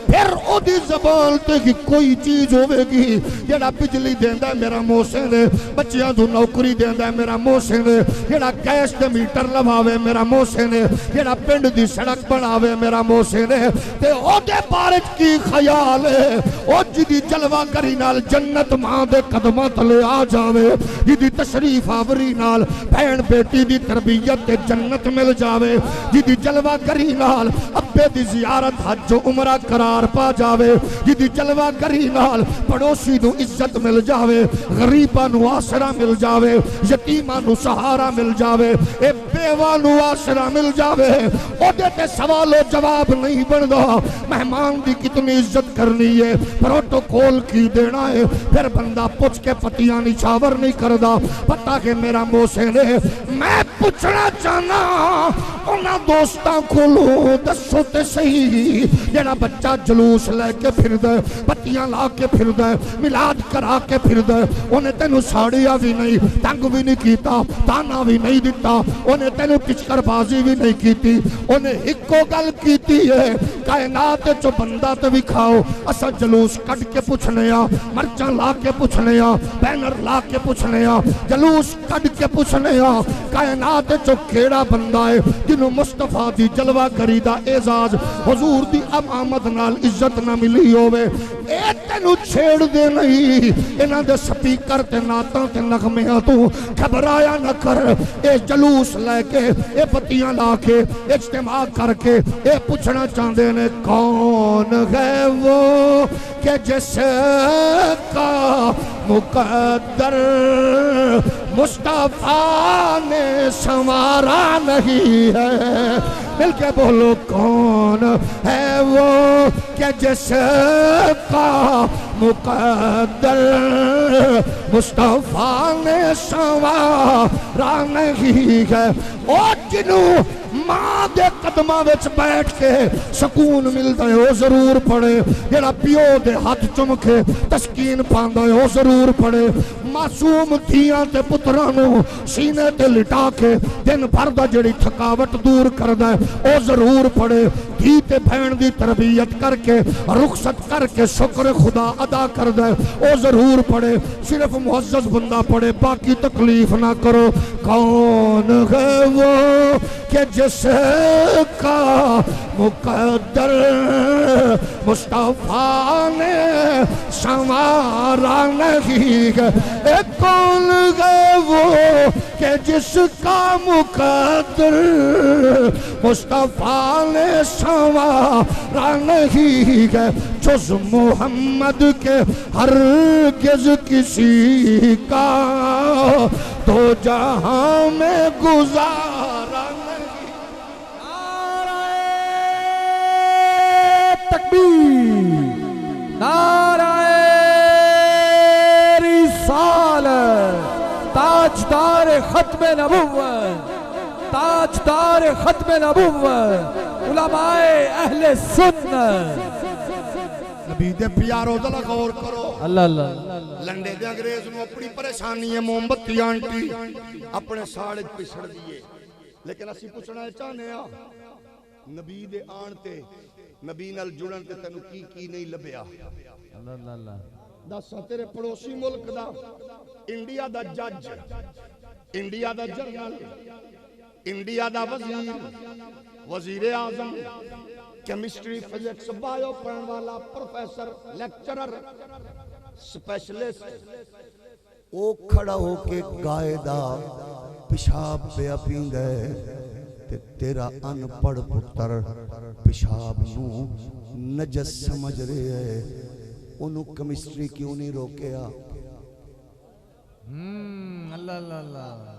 پھر او دی زبان تے کی کوئی چیز ہوے گی جڑا بجلی دیندا ہے میرا محسن ہے، بچیاں تو نوکری دیندا ہے میرا محسن ہے، جڑا گیس تے میٹر لواوے میرا محسن ہے، جڑا پنڈ دی سڑک بناوے میرا محسن ہے، تے او دے بارے کی خیال ہے او جدی جلوہ گری نال جنت ماں دے قدماں تلے آ جاوے، جدی تشریف آوری نال بہن بیٹی دی تربیت تے جنت مل جاوے، جدی جلوہ گری نال ابے دی زیارت حج و عمرہ قرار پا جاوے، جدی جلوہ گری نال پڑوسی نو عزت مل جاوے، غریباں نو آسرا مل جاوے، یتیماں نو سہارا مل جاوے، اے بیوہ نو آسرا مل جاوے، او دے تے سوال و جواب نہیں بندا، مہمان دی کتنی عزت کرنی ہے، پروٹوکول کی دینا ہے، پھر بندہ پوچھ کے پتیاں نچھاور نہیں کردا، پتہ کہ میرا محسن ہے، میں پوچھنا چاہنا انہاں دوستاں کھولو دسو تے صحیح جڑا بچہ جلوس لے کے پھر دے، پتیاں لا کے پھر دے، میلاد کرا کے پھر دے، انہیں تینوں ساڑیا بھی نہیں، تنگ بھی نہیں کیتا، تانا بھی نہیں دیتا، انہیں تینوں کچکر بازی بھی نہیں کیتی، انہیں ایکو گل کیتی ہے کائنات چو بندہ تے بھی کھاؤ، اسا جلوس کٹ کے پوچھنے آ، مرچاں لا کے پوچھنے آ، بینر لا کے پوچھنے آ، جلوس کٹ کے پوچھنے آ، کائنات چو کیڑا بندہ ہے جنہوں مصطفیٰ دی جلوہ گری دا اعزاز حضور دی امامت نال عزت نہ ملی ہوئے، اے تینوں چھیڑ دے نہیں، انہاں دے سپیکر تے ناتاں تے نغمیاں تو گھبرایا نہ کر، اے جلوس لے کے اے بتیاں لا کے اجتماع کر کے اے پوچھنا چاہندے نے کون ہے وہ کہ جس کا مقدر مصطفیٰ نے سنوارا نہیں ہے، مل کے بولو کون ہے وہ کہ جس کا مقدر مصطفیٰ نے سنوارا نہیں ہے، اور جنہوں ماں دے قدمہ وچ بیٹھ کے سکون ملتا ہے وہ ضرور پڑھے، جڑا پیو دے ہاتھ چمکے تسکین پاندا ہے وہ ضرور پڑھے، معصوم دھیاں تے پترانوں سینے تے لٹا کے دن بھر دا جڑی تھکاوٹ دور کردا ہے وہ ضرور پڑھے، دھی تے بہن دی تربیت کر کے رخصت کر کے شکر خدا ادا کردا ہے وہ ضرور پڑھے، صرف معزز بندہ پڑھے باقی تکلیف نہ کرو، کون ہے وہ کہ جس کا مقدر مصطفیٰ نے سنوارا نہیں ہے، اے کون ہے وہ کہ جس کا مقدر مصطفیٰ نے سنوارا نہیں ہے، جز محمد کے ہرگز کسی کا دو جہاں میں گزارا نہیں۔ تکبیر، نعرہ رسالت، تاجدار ختم نبوت، تاجدار ختم نبوت، علماء اہل سنت، نبی دے پیارو ذرا غور کرو، اللہ اللہ لنڈے دے انگریز نو اپنی پریشانی ہے موم بتی آنٹی اپنے ساڑے پچھڑ دیئے، لیکن اسی پوچھنا چاہنے ہاں نبی دے آن تے نبی نال جڑن تے تینوں کی نہیں لبیا، اللہ اللہ دس تیرے پڑوسی ملک دا انڈیا دا جج، انڈیا دا جنرل، انڈیا دا وزیر اعظم، کیمسٹری فزکس بایو پڑھن والا پروفیسر لیکچرر سپیشلسٹ، او کھڑا ہو کے قائدہ پیشاب پہ پیند ہے تے تیرا ان پڑھ پتر پیشاب نو نجس سمجھ رہے ہے، انہوں کیمسٹری کیوں نہیں روکیا؟ اللہ اللہ اللہ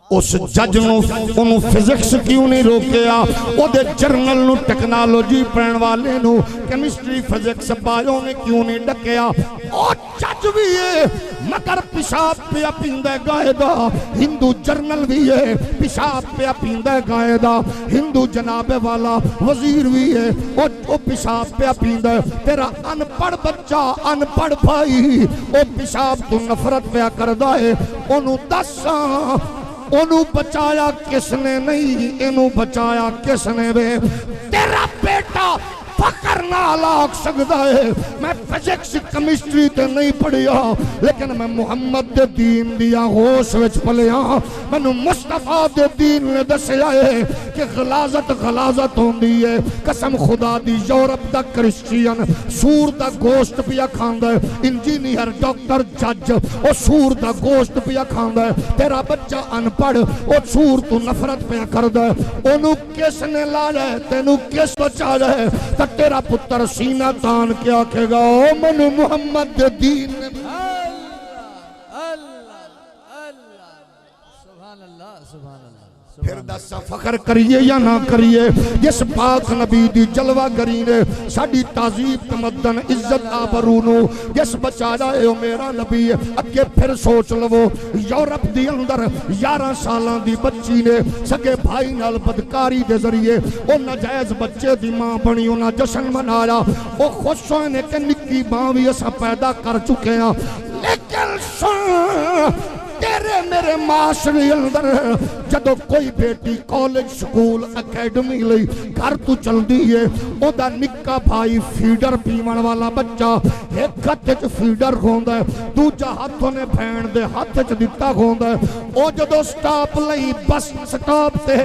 اس جج نو انہوں فزکس کیوں نہیں روکیا، او دے جرنل نو ٹیکنالوجی پڑھن والے نو کیمسٹری فزکس بایو نے کیوں نہیں ڈکیا، او جج بھی ہے مگر پیشاب پہ پیندہ قائدہ، ہندو جرنل بھی ہے پیشاب پہ پیندہ قائدہ، ہندو جناب والا وزیر بھی ہے او پیشاب پہ پیندہ، تیرا ان پڑھ بچہ ان پڑھ بھائی او پیشاب تو نفرت پہ کردہ ہے، انہوں دساں انہوں بچایا کس نے نہیں، انہوں بچایا کس نے بے، تیرا بیٹا فخر نال آکھ سکدا ہے میں فزکس کیمسٹری تے نہیں پڑھیا لیکن میں محمد دے دین دی آغوش وچ پلیا مینوں مصطفیٰ دے دین نے دسیا ہے کہ غلاظت ہوندی ہے قسم خدا دی یورپ دا کرسچین سور دا گوشت پیا کھاندا ہے انجینئر ڈاکٹر جج او سور دا گوشت پیا کھاندا ہے تیرا بچہ ان پڑھ او سور تو نفرت پیا کردا ہے اونوں کس نے لایا ہے تینوں کس بچایا ہے تے تیرا پتر سینہ تان کے آکھے گا او من محمد دے دین نے پھر دس فخر کریے یا نہ کریے جس پاک نبی دی جلوہ گری نے ساڈی تہذیب تمدن عزت آبرونو جس بچایا ہے میرا نبی اگے پھر سوچ لو یورپ دی اندر 11 سالاں دی بچی نے سگے بھائی نال بدکاری دے ذریعے او ناجائز بچے دی ماں بنی انہاں جشن منایا او خوش ہوئے نے کہ نکی ماں بھی اساں پیدا کر چکے ہیں لیکن سن تیرے میرے معاشرے اندر جدو کوئی بیٹی کالج سکول اکیڈمی لئی گھر تو چل دی ہے او دا نکا بھائی فیڈر پیمن والا بچہ ایک ہاتھ وچ فیڈر ہوندا ہے دوجا ہاتھوں نے بھین دے ہاتھ وچ دتا ہوندا ہے او جدو سٹاپ لئی بس سٹاپ تے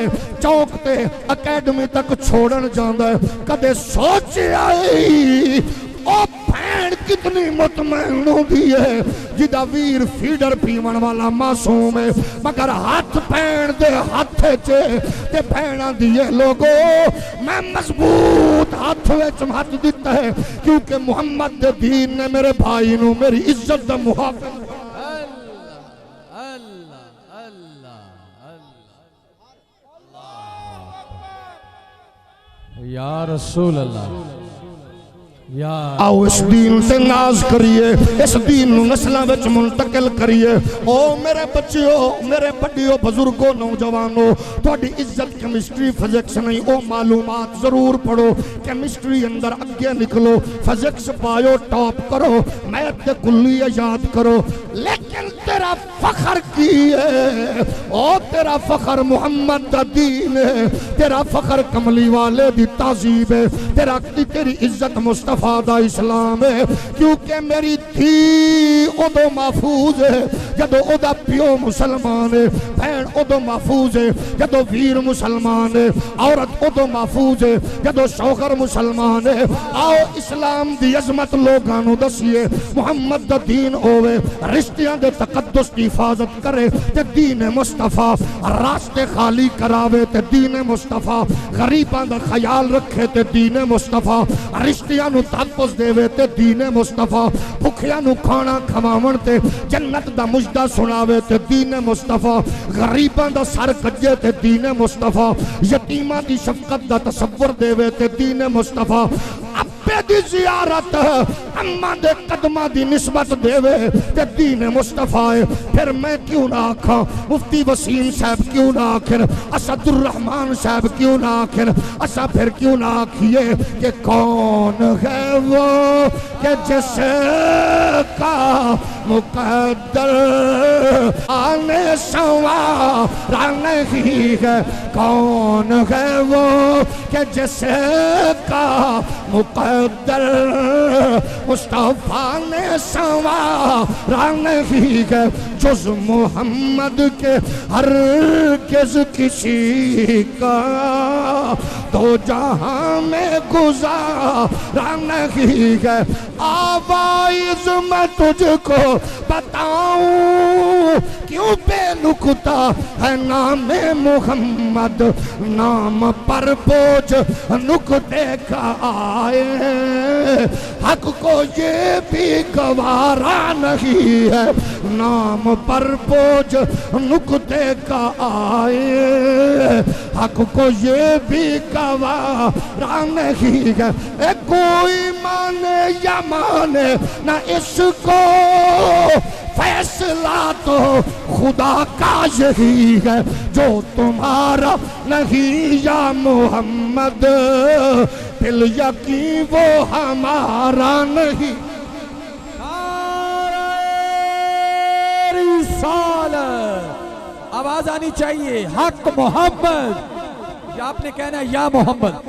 چوک تے اکیڈمی تک چھوڑن جاندا ہے کدے سوچیا او بھین کتنی مطمئن ہوندی ہے جدا ویر فیڈر پیمن والا معصوم ہے مگر ہاتھ بھین دے ہاتھ چے تے بھینا دیئے لوگو میں مضبوط ہاتھ وچ ہاتھ دیتا ہے کیونکہ محمد دے دین نے میرے بھائی نو میری عزت دا محافظ یا رسول اللہ آؤ اس دین سے ناز کریے اس دین نو نسلہ وچ منتقل کریے او میرے بچیو میرے بڑیو بزرگو نوجوانو تھوڑی عزت کیمسٹری فزکس نہیں او معلومات ضرور پڑھو کیمسٹری اندر اگے نکلو فزکس پایو ٹاپ کرو میتھ دے کلیہ یاد کرو لیکن تیرا فخر کی ہے او تیرا فخر محمد دا دین ہے تیرا فخر کملی والے دی تہذیب ہے تیری عزت مصطفیٰ دا اسلام ہے کیونکہ میری تھی ادو محفوظ ہے جدو ادا پیو مسلمان ہے بہن ادو محفوظ ہے جدو ویر مسلمان ہے عورت ادو محفوظ ہے جدو شوہر مسلمان ہے آؤ اسلام دی عظمت لوگانو دسیے محمد دا دین ہوئے رشتیاں دے تقدس کی حفاظت کرے تے دین مصطفیٰ راستے خالی کراوے تے دین مصطفیٰ غریبان دا خیال رکھے تے دین مصطفیٰ رشتیاں نو تحفظ دے وے تے دین مصطفیٰ بھکھیاں نو کھانا کھواون تے جنت دا مجدہ سناوے تے دین مصطفیٰ غریبان دا سر کجے تے دین مصطفیٰ یتیمہ دی شفقت دا تصور دے وے تے دین مصطفیٰ ابے دی زیارت اماں دے قدمہ دی نسبت دے وے تے دین مصطفیٰ ہے پھر میں کیوں نہ آکھاں مفتی وسیم صاحب کیوں نہ آکھر اسد الرحمن صاحب کیوں نہ آکھر اسا پھر کیوں نہ آکھئے کہ کون ہے وہ کہ جس کا مقدر آنے سوارا نہیں ہے کون ہے وہ کہ جس کا مقدر مصطفیٰ نے سوارا نہیں ہے جز محمد کے ہرگز کسی کا دو جہاں میں گزارا نہیں ہے آوائز میں تجھ کو بتاؤں کیوں بے نکتہ ہے نام محمد نام پر بوجھ نکتے کا آئے حق کو یہ بھی گوارا نہیں ہے نام پر بوجھ نکتے کا آئے حق کو یہ بھی گوارا نہیں ہے اے کوئی مانے یا مانے نہ اس کو فیصلہ تو خدا کا یہی ہے جو تمہارا نہیں یا محمد بال یقین وہ ہمارا نہیں رسالت آواز آنی چاہیے حق محمد یا آپ نے کہنا ہے یا محمد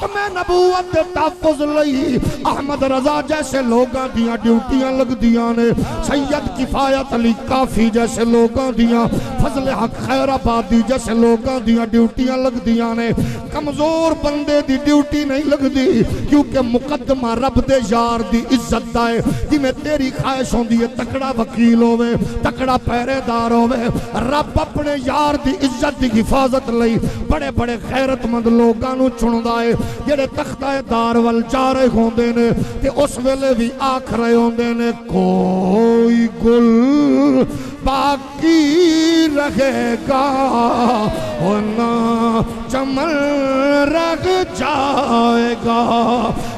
ختم نبوت دے تحفظ لئی احمد رضا جیسے لوگاں دیاں ڈیوٹیاں لگ دیاں نے، سید کفایت علی کافی جیسے لوگاں دیاں، فضل حق خیر آبادی جیسے لوگاں دیاں ڈیوٹیاں لگ دیاں نے، کمزور بندے دی ڈیوٹی نہیں لگ دی، کیونکہ مقدمہ رب دے یار دی عزت دا ہے، جی میں تیری خواہش ہوندی ہے تکڑا وکیل ہوئے، تکڑا پہرے دار ہوئے، رب اپنے یار دی عزت دی حفاظت لئی بڑے بڑے غیرت مند لوگاں نو چندا ہے، جڑے تختہ دار ول جا رہے ہوندے نے تے اس ویلے بھی آکھ رہے ہوندے نے کوئی گل باقی رہے گا ورنہ چمن رہ جائے گا،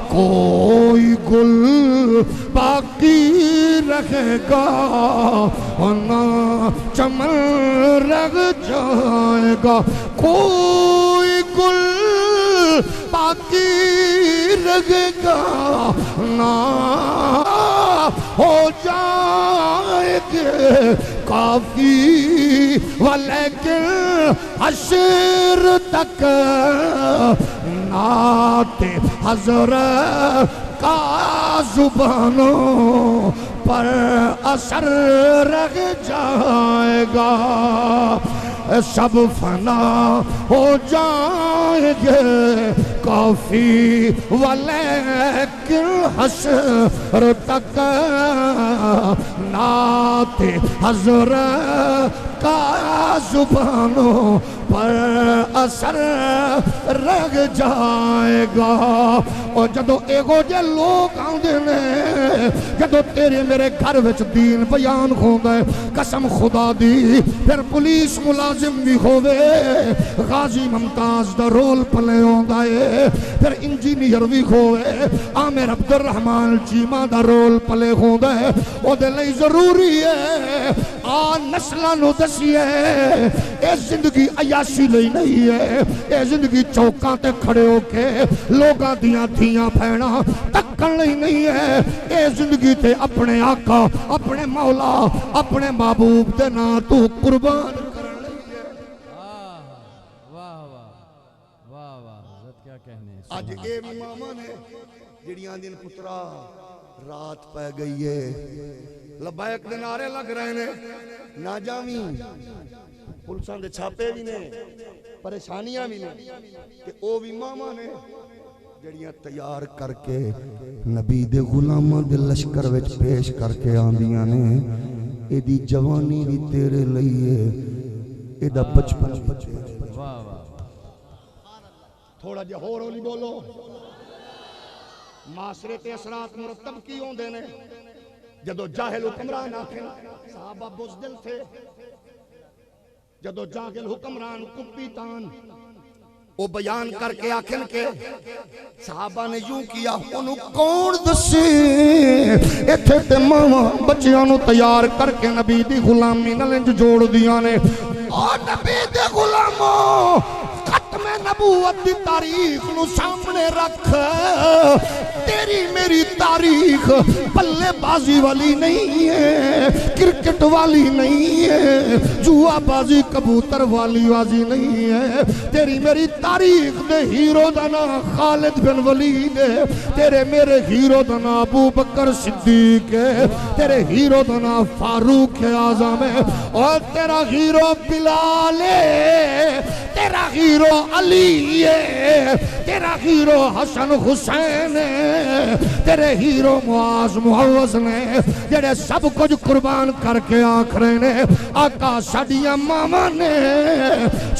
کوئی گل باقی رہے گا ورنہ چمن رہ جائے گا، کوئی گل باقی رہے گا نہ ہو جائے گے کافی ولیکن حشر تک نعت حضرت کا زبانوں پر اثر رہ جائے گا، سب فنا ہو جائیں گے کافی ولیکن حشر تک نعت حضرت کا زبانوں پر اثر رہ جائے گا۔ اور جدو ایگو جے لوگ آندے نے، جدو تیرے میرے گھر وچ دین بیان ہوندے، قسم خدا دی پھر پولیس ملازم بھی ہووے، غازی ممتاز دا رول پلے ہوندا ہے، پھر انجینئر بھی ہووے، عامر عبد الرحمن چیمہ دا رول پلے ہوندا ہے، او دے لئی ضروری ہے آ نسلاں نو دسیے اے زندگی عیاشی لئی نہیں ہے، اے زندگی چوکاں تے کھڑے ہو کے لوگاں دیاں دھیاں پھینا تکن لئی نہیں ہے، اے زندگی تے اپنے آقا، اپنے مولا، اپنے محبوب دے نا تو قربان کرن لئی ہے۔ واہ واہ واہ واہ حضرت کیا کہنے ہیں۔ آج اے ماما نے جڑیاں دن پترا رات پہ گئی ہے، لبیک دے نعرے لگ رہے نے، نہ جاویں پولیساں دے چھاپے بھی نے، پریشانیاں بھی نے، کہ او بھی ماما نے جڑیاں تیار کر کے نبی دے غلاماں دے لشکر وچ پیش کر کے آندیاں نے، اے دی جوانی بھی تیرے لئیے، اے دا بچپن بچے۔ تھوڑا جے ہور ہولی بولو۔ معاشرے تے اثرات مرتب کی ہوندے نے، جدو جاہل حکمران آکھن صحابہ بزدل تھے، جدو جاہل حکمران کپی تان وہ بیان کر کے آکھن کے صحابہ نے یوں کیا، انہوں کون دسی ایتھے تے ماما بچیاں نو تیار کر کے نبی دی غلامی نلنج جوڑ دیا نے۔ اور نبی دے غلاموں ختم نبوت دی تاریخ نو سامنے رکھ، تیری میری تاریخ بلے بازی والی نہیں ہے، کرکٹ والی نہیں ہے، جوا بازی کبوتر والی بازی نہیں ہے، تیری میری تاریخ دے ہیرو دا نام خالد بن ولید ہے، تیرے میرے ہیرو دا نام ابو بکر صدیق ہے، تیرے ہیرو دا نام فاروق اعظم ہے، اور تیرا ہیرو بلال ہے، تیرا ہیرو علی ہے، تیرا ہیرو حسن حسین ہے، تیرے ہیرو معاذ معوذ نے، جڑے سب کچھ قربان کر کے آخرے نے، آقا ساڈیاں ماما نے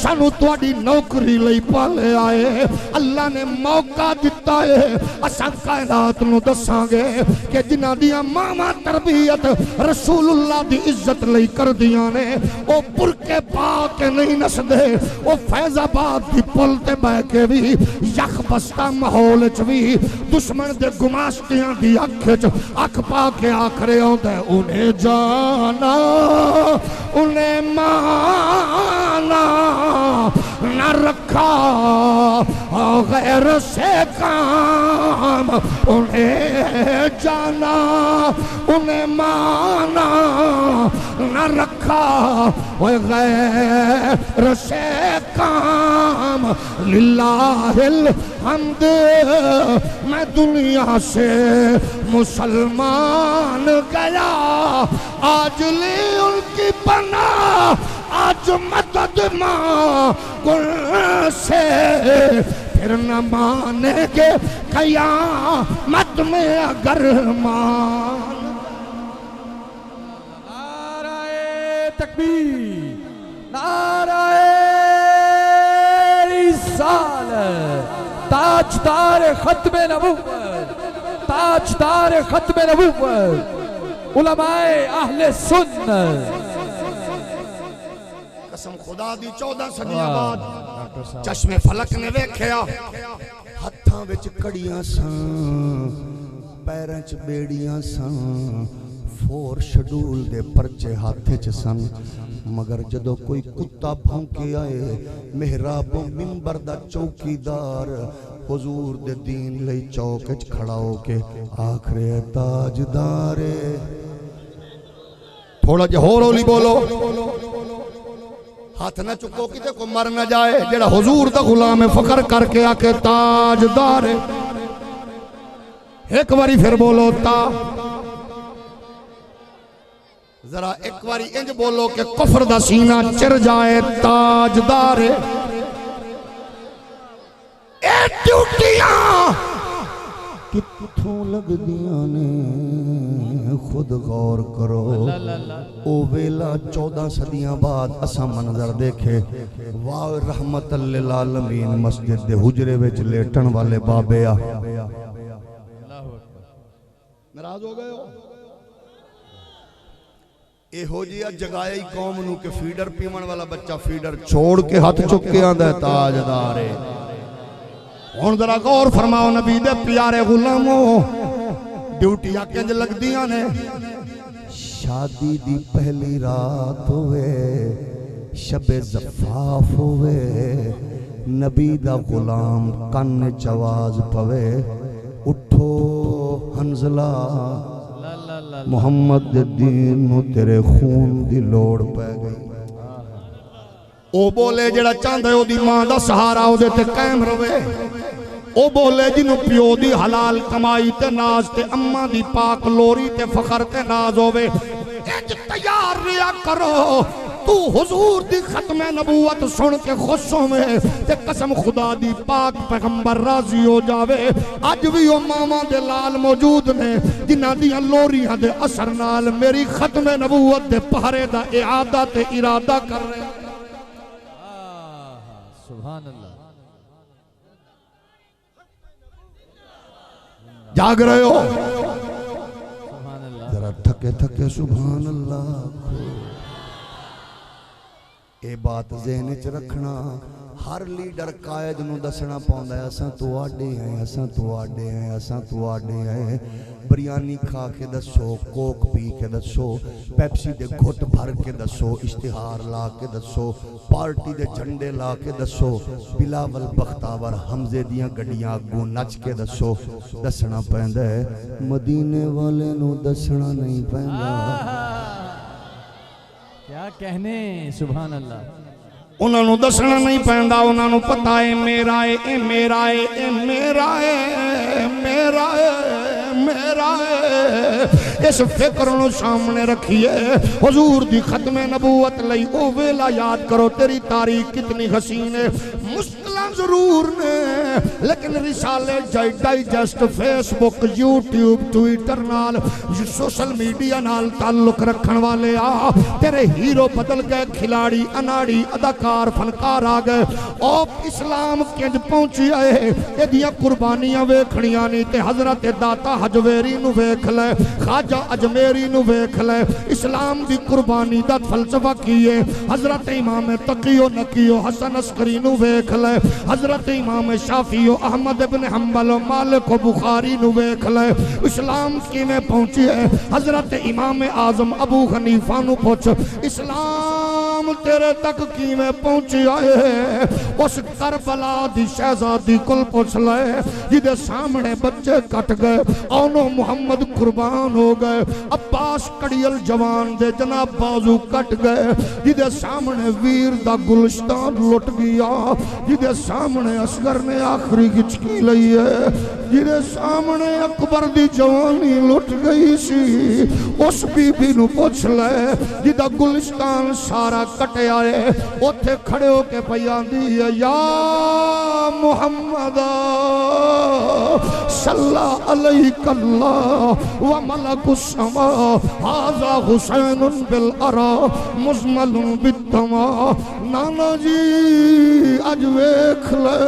سانو تواڈی نوکری لئی پالے آئے، اللہ نے موقع دیتا ہے، اساں کائنات نو دساں گے کہ جنہاں دیاں ماما تربیت رسول اللہ دی عزت لئی کر دیاں نے، او برکے پا کے نہیں نسدے، او فیض آباد دی پل تے بہ کے بھی یک بستہ ماحول چ بھی دشمن دے گماشتیاں دی اکھ پا کے آکھرے ہوندے، انہیں جانا انہیں مانا نہ رکھا غیر سے کام، انہیں جانا انہیں مانا نہ رکھا غیر سے کام، للہ حمد میں دنیا سے مسلمان گیا آج لی ان کی پناہ آج مدد مانگ سے پھر نہ مانیں گے قیامت میں اگر مان نعرہ تکبیر نعرہ رسالت تاجدار ختم نبوت تاجدار ختم نبوت علماء اہل سنت قسم خدا دی 14 صدیاں بعد چشم فلک نے ویکھیا ہتھاں وچ کڑیاں سن پیراں چ بیڑیاں سن فور شڈول دے پرچے ہاتھ چ سن مگر جدو کوئی کتا بھونکے آئے محراب و منبر دا چوکیدار حضور دے دین لئی چوک وچ کھڑا ہو کے آخرے تاجدار تھوڑا جہا ہور ہولی بولو ہاتھ نہ چکو کتے کو مر نہ جائے جڑا حضور دا غلام فخر کر کے آکے تاجدار ایک باری پھر بولو تا ذرا ایک باری انج بولو کہ کفر دا سینہ چر جائے تاجدار اے ڈیوٹیاں کتھوں لگ دیاں نے خود غور کرو او ویلا 14 صدیاں بعد اسا منظر دیکھے واہ رحمت للعالمین مسجد دے حجرے وچ لیٹن والے بابے آ ناراض ہو گئے ہو اے ہو جیا جگائے قوم نو کہ فیڈر پیمن والا بچہ فیڈر چھوڑ کے ہاتھ چک کے آندہ ہے تاجدارے ہون ذرا غور فرماؤ نبی دے پیارے غلاموں ڈیوٹی آکے جو لگ دیاں نے شادی دی پہلی رات ہوئے شب زفاف ہوئے نبی دا غلام کن چواز پوے اٹھو حنزلہ محمد دین نو تیرے خون دی لوڑ پہ گئی او بولے جڑا چاندے او دی ماں دا سہارا او دے تے قائم روے او بولے جنو پیو دی حلال کمائی تے ناز تے اماں دی پاک لوری تے فخر تے ناز ہوئے اج تیار ریا کرو تو حضور دی ختم نبوت سن کے خوش ہوئے تے قسم خدا دی پاک پیغمبر راضی ہو جاوے اج بھی او ماما دے لال موجود نے جنہ دیاں لوریاں دے اثر نال میری ختم نبوت دے پہرے دا اعادہ تے ارادہ کر رہے سبحان اللہ جاگ رہے ہو سبحان اللہ ذرا تھکے تھکے سبحان اللہ اے بات ذہن چ رکھنا ہر لیڈر قائد نو دسنا پوندا ہے اساں تواڈے ہیں اساں تواڈے ہیں اساں تواڈے ہیں بریانی کھا کے دسو کوک پی کے دسو پیپسی دے گھٹ بھر کے دسو اشتہار لا کے دسو پارٹی دے جھنڈے لا کے دسو بلاول بختاور حمزے دیاں گڈیاں اگوں نچ کے دسو دسنا پیندا ہے مدینے والے نو دسنا نہیں پیندا کیا کہنے سبحان اللہ انہوں نے دسنا نہیں پہندا انہوں نے پتا ہے میرا ہے اے میرا ہے اے میرا ہے میرا ہے میرا ہے اس فکر نو سامنے رکھیے حضور دی ختم نبوت لئی او ویلا یاد کرو تیری تاریخ کتنی حسین ہے مشکلاں ضرور نے لیکن رسالے ڈائجسٹ فیس بک یوٹیوب ٹویٹر نال سوشل میڈیا نال تعلق رکھن والے آ تیرے ہیرو بدل گئے کھلاڑی اناڑی اداکار فنکار آ گئے آپ اسلام کنج پہنچی آئے ایدیاں قربانیاں ویکھنیاں نہیں تے حضرت داتا حجویری نو ویکھ لے خواجہ اجمیری نو ویکھ لے اسلام دی قربانی دا فلسفہ کیے حضرت امام تقی و نقی و حسن عسکری نو ویکھ لے حضرت امام شافعی و احمد ابن حنبل و مالک و بخاری نو ویکھ لے اسلام کی میں پہنچی ہے حضرت امام اعظم ابو حنیفہ نو پوچھ اسلام پیغام تیرے تک کیویں پہنچیا ہے اس کربلا دی شہزادی کل پوچھ لے جدے سامنے بچے کٹ گئے اونو محمد قربان ہو گئے عباس کڑیل جوان دے جناب بازو کٹ گئے جدے سامنے ویر دا گلشتان لٹ گیا جدے سامنے اصغر نے آخری گچکی لئی ہے جدے سامنے اکبر دی جوانی لٹ گئی سی اس بی بی نو پوچھ لے جدہ گلشتان سارا کٹے آئے اتھے کھڑے ہو کے پیان دی یا محمد صلی علیک اللہ و ملک السما حاضا حسین بالعرا مزمل بالدما نانا جی اج ویکھ لے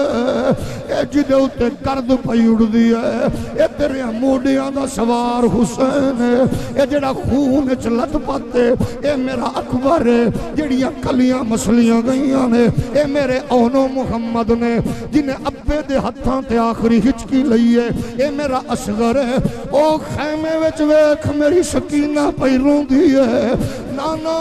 اے جدے اتے کرد پیوڑ دیا اے تیرے موڑیاں دا سوار حسین اے جڑا خون چلت پاتے اے میرا اکبر ہے جڑیاں کلیاں مسلیاں گئیاں نے اے میرے اونو محمد نے جنہیں ابے دے ہتھاں تے آخری ہچکی لئیے اے میرا اصغر ہے او خیمے وچ ویکھ میری سکینہ پیروں دی ہے نانا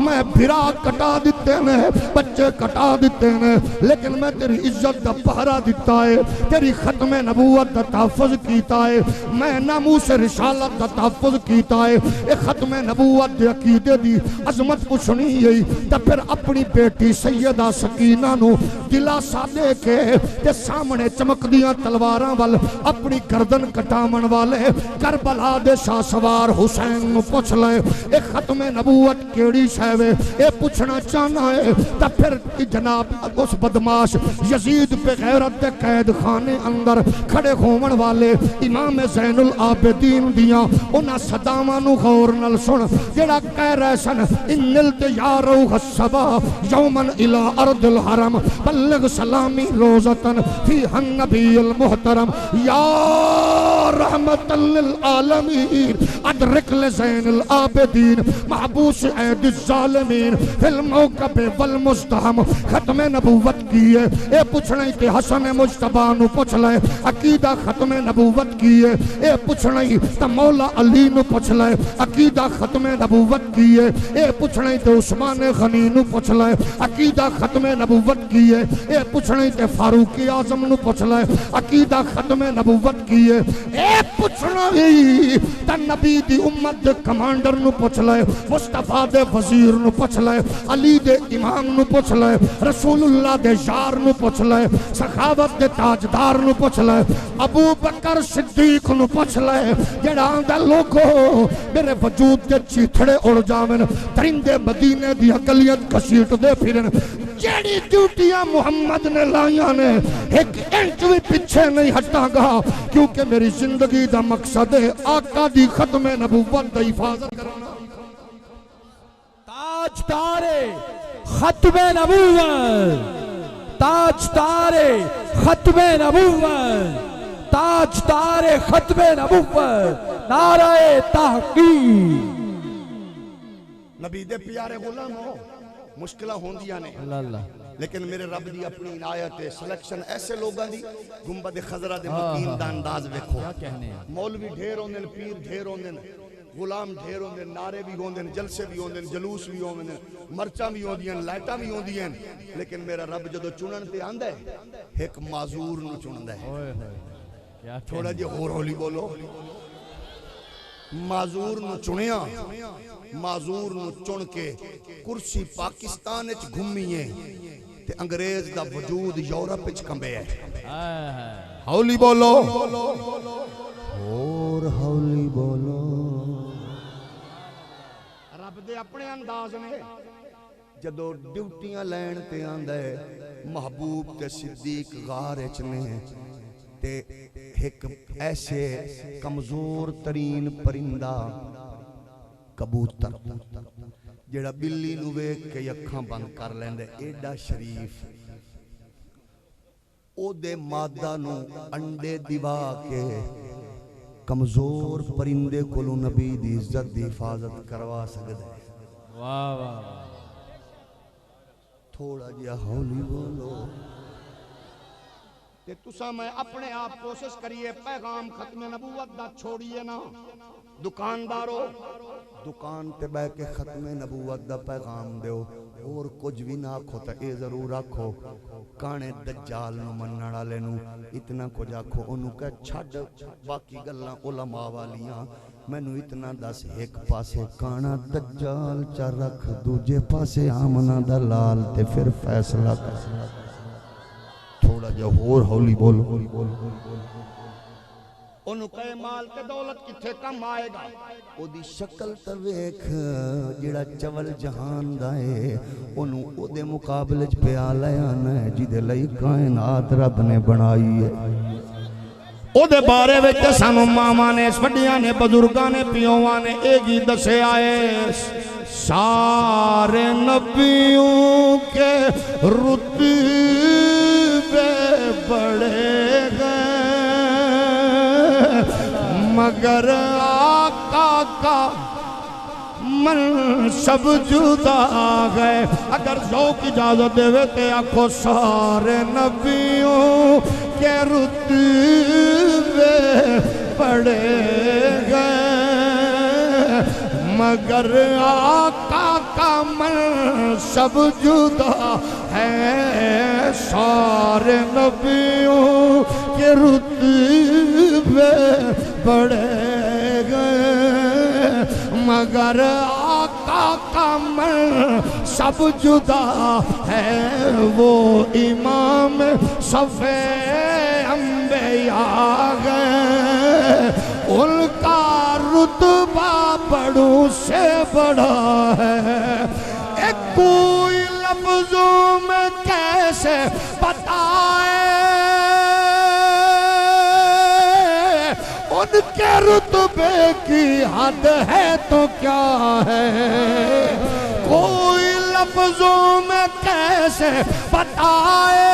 میں بھرا کٹا دیتے نے بچے کٹا دیتے نے لیکن میں تیری عزت دا پہرا دیتا ہے تیری ختم نبوت دا تحفظ کیتا ہے میں ناموس رسالت دا تحفظ کیتا ہے اے ختم نبوت دے عقیدے دی عظمت پوچھنی ہے تا پھر اپنی بیٹی سیدہ سکینہ نو دلاسا دے کے تے سامنے چمک دیاں تلواراں وال اپنی گردن کٹامن والے کربلا دے شاہ سوار حسین نو پوچھ لے اے ختم نبوت کیڑی شے اے پوچھنا چاہنا ہے تا پھر جناب اس بدماش یزید پہ غیرت دے قید خانے اندر کھڑے ہومن والے امام زین العابدین دیاں انہاں صدامہ نو غور نل سن جڑا کہہ رہے سن ان نلت یا روح الصبا یومن الى ارض الحرم بلغ سلامی روزتن فی النبی المحترم یا رحمت للعالمین ادرک لزین العابدین محبوس عید الظالمین فی الموقب والمزدہم ختم نبوت کیے اے پوچھنے کہ حسن مجتبہ نو پوچھ لے عقیدہ ختم نبوت کیے اے پوچھنے تا مولا علی نو پوچھ لے عقیدہ ختم نبوت کیے اے پوچھنے تے عثمان غنی نو پوچھ لے عقیدہ ختم نبوت کیے اے پوچھنے تے فاروق اعظم نو پوچھ لے عقیدہ ختم نبوت کیے اے پوچھنے تا نبی دی امت دے کمانڈر نو پوچھ لے مصطفیٰ دے وزیر نو پوچھ لے علی دے امام نو پوچھ لے رسول اللہ دے یار نو پوچھ لے سخاوت دے تاجدار نو پوچھ لے ابو بکر صدیق نو پوچھ لے جڑا آندا لوگو میرے وجود دے چیتھڑے اڑ جاون درندے مدینے دی اقلیت کسیٹ دے پھرن جیڑی ڈیوٹیاں محمد نے لائیاں نے ایک انچ بھی پیچھے نہیں ہٹا گا کیونکہ میری زندگی دا مقصد ہے آقا دی ختم نبوت دا حفاظت کرنا تاجدار ختم نبوت تاجدار ختم نبوت تاجدار ختم نبوت نعرہ تحقیق نبی دے پیارے غلام ہو مشکلہ ہوندیاں نے لیکن میرے رب دی اپنی عنایت سلیکشن ایسے لوگاں دی گنبد خضرہ دے مکین دا انداز ویکھو مولوی ڈھیر ہوندن پیر ڈھیر ہوندن غلام ڈھیر ہوندن نعرے بھی ہوندن جلسے بھی ہوندن جلوس بھی ہوندن مرچاں بھی ہوندیاں لائٹاں بھی ہوندیاں لیکن میرا رب جدو چنن تے آندا ہے ایک معذور نو چندا ہے تھوڑا جی اور ہولی بولو معذور نو چنیا معذور نو چن کے کرسی پاکستان اچ گھمیے تے انگریز دا وجود یورپ اچ کمبے ہے ہولی بولو اور ہولی بولو رب دے اپنے انداز نے جدو ڈیوٹیاں لین تے آندا ہے محبوب تے صدیق غار اچ نے تے ایک ایسے کمزور ترین پرندہ کبوتر جڑا بلی نو ویکھ کے اکھاں بند کر لیندے ایڈا شریف او دے مادہ نو انڈے دیوا کے کمزور پرندے کولو نبی دی عزت دی حفاظت کروا سکدے واہ واہ تھوڑا جہا ہولی بولو تے تساں میں اپنے آپ کوشش کریے پیغام ختم نبوت دا چھوڑیے نا دکاندارو دکان تے بہ کے ختم نبوت دا پیغام دیو اور کچھ بھی نہ آکھو تا اے ضرور آکھو کانے دجال نو منن والے نو اتنا کچھ آکھو انہوں کہ چھڈ باقی گلاں علماء والیاں مینوں اتنا دس ایک پاسے کانا دجال چا رکھ دوجے پاسے آمنہ دا لال تے پھر فیصلہ کر تھوڑا جا اور ہولی بولو انہوں کہے مال تے دولت کتھے کم آئے گا او دی شکل تے ویکھ جڑا چول جہان دا ہے انہوں او دے مقابلے چ پیا لے آنا ہے جدے لئی کائنات رب نے بنائی ہے او دے بارے وچ سانو ماما نے وڈیاں نے بزرگاں نے پیوواں نے ایک ہی دسے آئے سارے نبیوں کے رتبے بڑے گئے مگر آقا کا منصب جدا گئے اگر ذوق اجازت دے تے آکھو سارے نبیوں کے رتبے بڑے گئے مگر آقا کا منصب جدا ہے سارے نبیوں کے رتبے بڑھے گئے مگر آقا کا منصب جدا ہے وہ امام صف انبیاء گئے ان کا رتبہ بڑوں سے بڑا ہے ایک کوئی لفظوں میں کیسے بتائے ان کے رتبے کی حد ہے تو کیا ہے کوئی لفظوں میں کیسے بتائے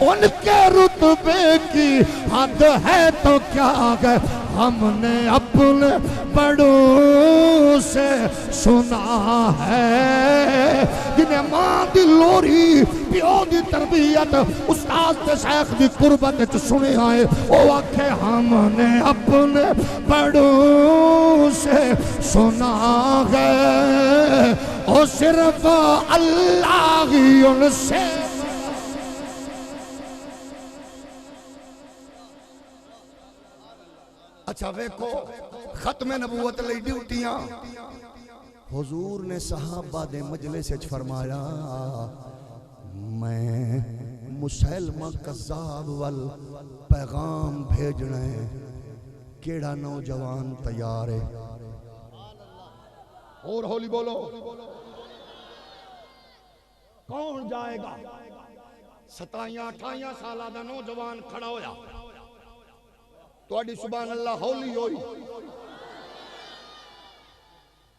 ان کے رتبے کی حد ہے تو کیا ہے ہم نے اپنے بڑوں سے سنا ہے جنہیں ماں دی لوری پیو دی تربیت استاد تے شیخ دی قربت سنے آئے او آکھے ہم نے اپنے بڑوں سے سنا ہے او صرف اللہ ہی ان سے اچھا ویکھو ختم نبوت لئی ڈیوٹیاں حضور نے صحابہ دے مجلس وچ فرمایا میں مسلمہ کذاب وال پیغام بھیجنا ہے کیڑا نوجوان تیار ہے اور ہولی بولو کون جائے گا 27-28 سالہ دا نوجوان کھڑا ہویا توڑی سبحان اللہ ہولی ہوئی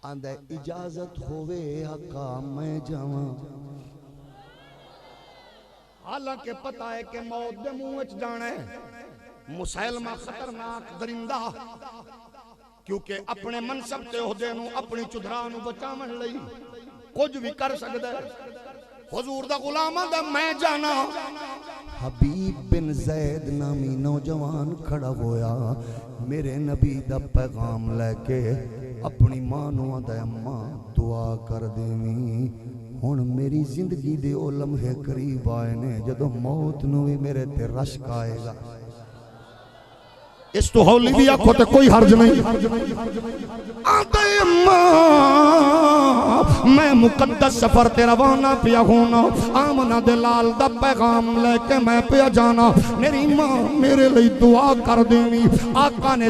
آندھے اجازت ہوئے آقا میں جاواں حالانکہ پتہ ہے کہ موت دے منہ وچ جانا ہے مسلمہ خطرناک درندہ کیونکہ اپنے منصب تے عہدے نو اپنی چدراں نو بچاون لئی کچھ بھی کر سکدا ہے حضور دا غلاماں دا میں جانا حبیب بن زید نامی نوجوان کھڑا ہویا میرے نبی دا پیغام لے کے اپنی ماں نو آندا اماں دعا کر دیویں ہن میری زندگی دے او لمحے قریب آئے نے جدوں موت نو بھی میرے تے رشک آئے گا اس تو ہولی بھی آنکھوں تے کوئی حرج نہیں آدھے ماں میں مقدس سفر تے روانہ پیا ہونا آمنہ دلال دا پیغام لے کے میں پیا جانا میری ماں میرے لئی دعا کر دینی آقا نے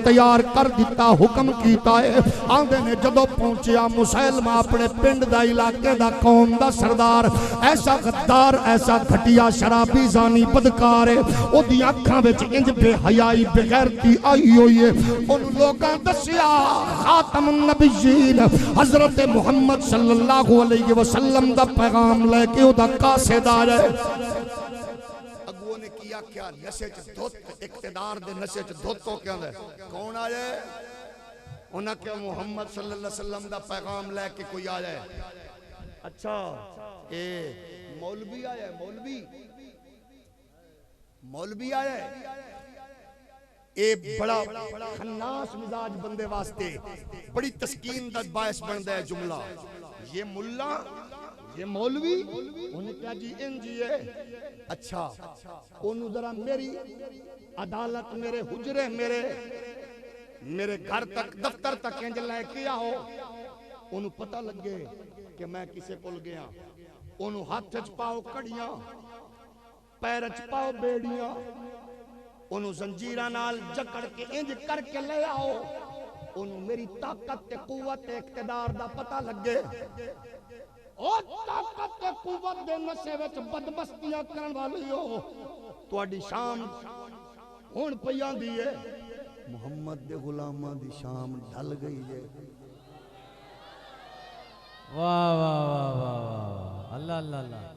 تیار کر دیتا حکم کیتا ہے آدھے نے جدو پہنچیا مسلمہ اپنے پنڈ دا علاقے دا قوم دا سردار ایسا غدار ایسا گھٹیا شرابی زانی بدکار ہے او دی آنکھاں وچ انج بے حیائی بغیرتی آئی ہوئی ہے ان لوگاں دسیا خاتم النبیین حضرت محمد صلی اللہ علیہ وسلم دا پیغام لے کے او دا قاصد آ جائے اگو نے کیا کیا نشے چ دھوت اقتدار دے نشے چ دھوت کو کیا ہے کون آ جائے انہاں کہ محمد صلی اللہ علیہ وسلم دا پیغام لے کے کوئی آ جائے اچھا اے مولوی آیا ہے مولوی آیا ہے اے بڑا خناس مزاج بندے واسطے بڑی تسکین دا باعث بندا ہے جملہ. یہ ملا یہ مولوی انہیں کیا جی انجی ہے. اچھا انہوں ذرا میری عدالت میرے حجرے میرے گھر تک دفتر تک انج لے کے آؤ. انہوں پتہ لگے کہ میں کسے کول گیا. انہوں ہاتھ چ پاؤ کڑیاں پیر چ پاؤ بیڑیاں انہوں زنجیرہ نال جکڑ کے انج کر کے لے آؤ. انہوں میری طاقت تے قوت تے اقتدار دا پتہ لگے. او طاقت تے قوت دے نشے وچ بدبستیاں کرن والی ہو تہاڈی شام ہن پئی آندی ہے. محمد دے غلاماں دی شام ڈھل گئی ہے. واہ واہ واہ واہ اللہ اللہ اللہ.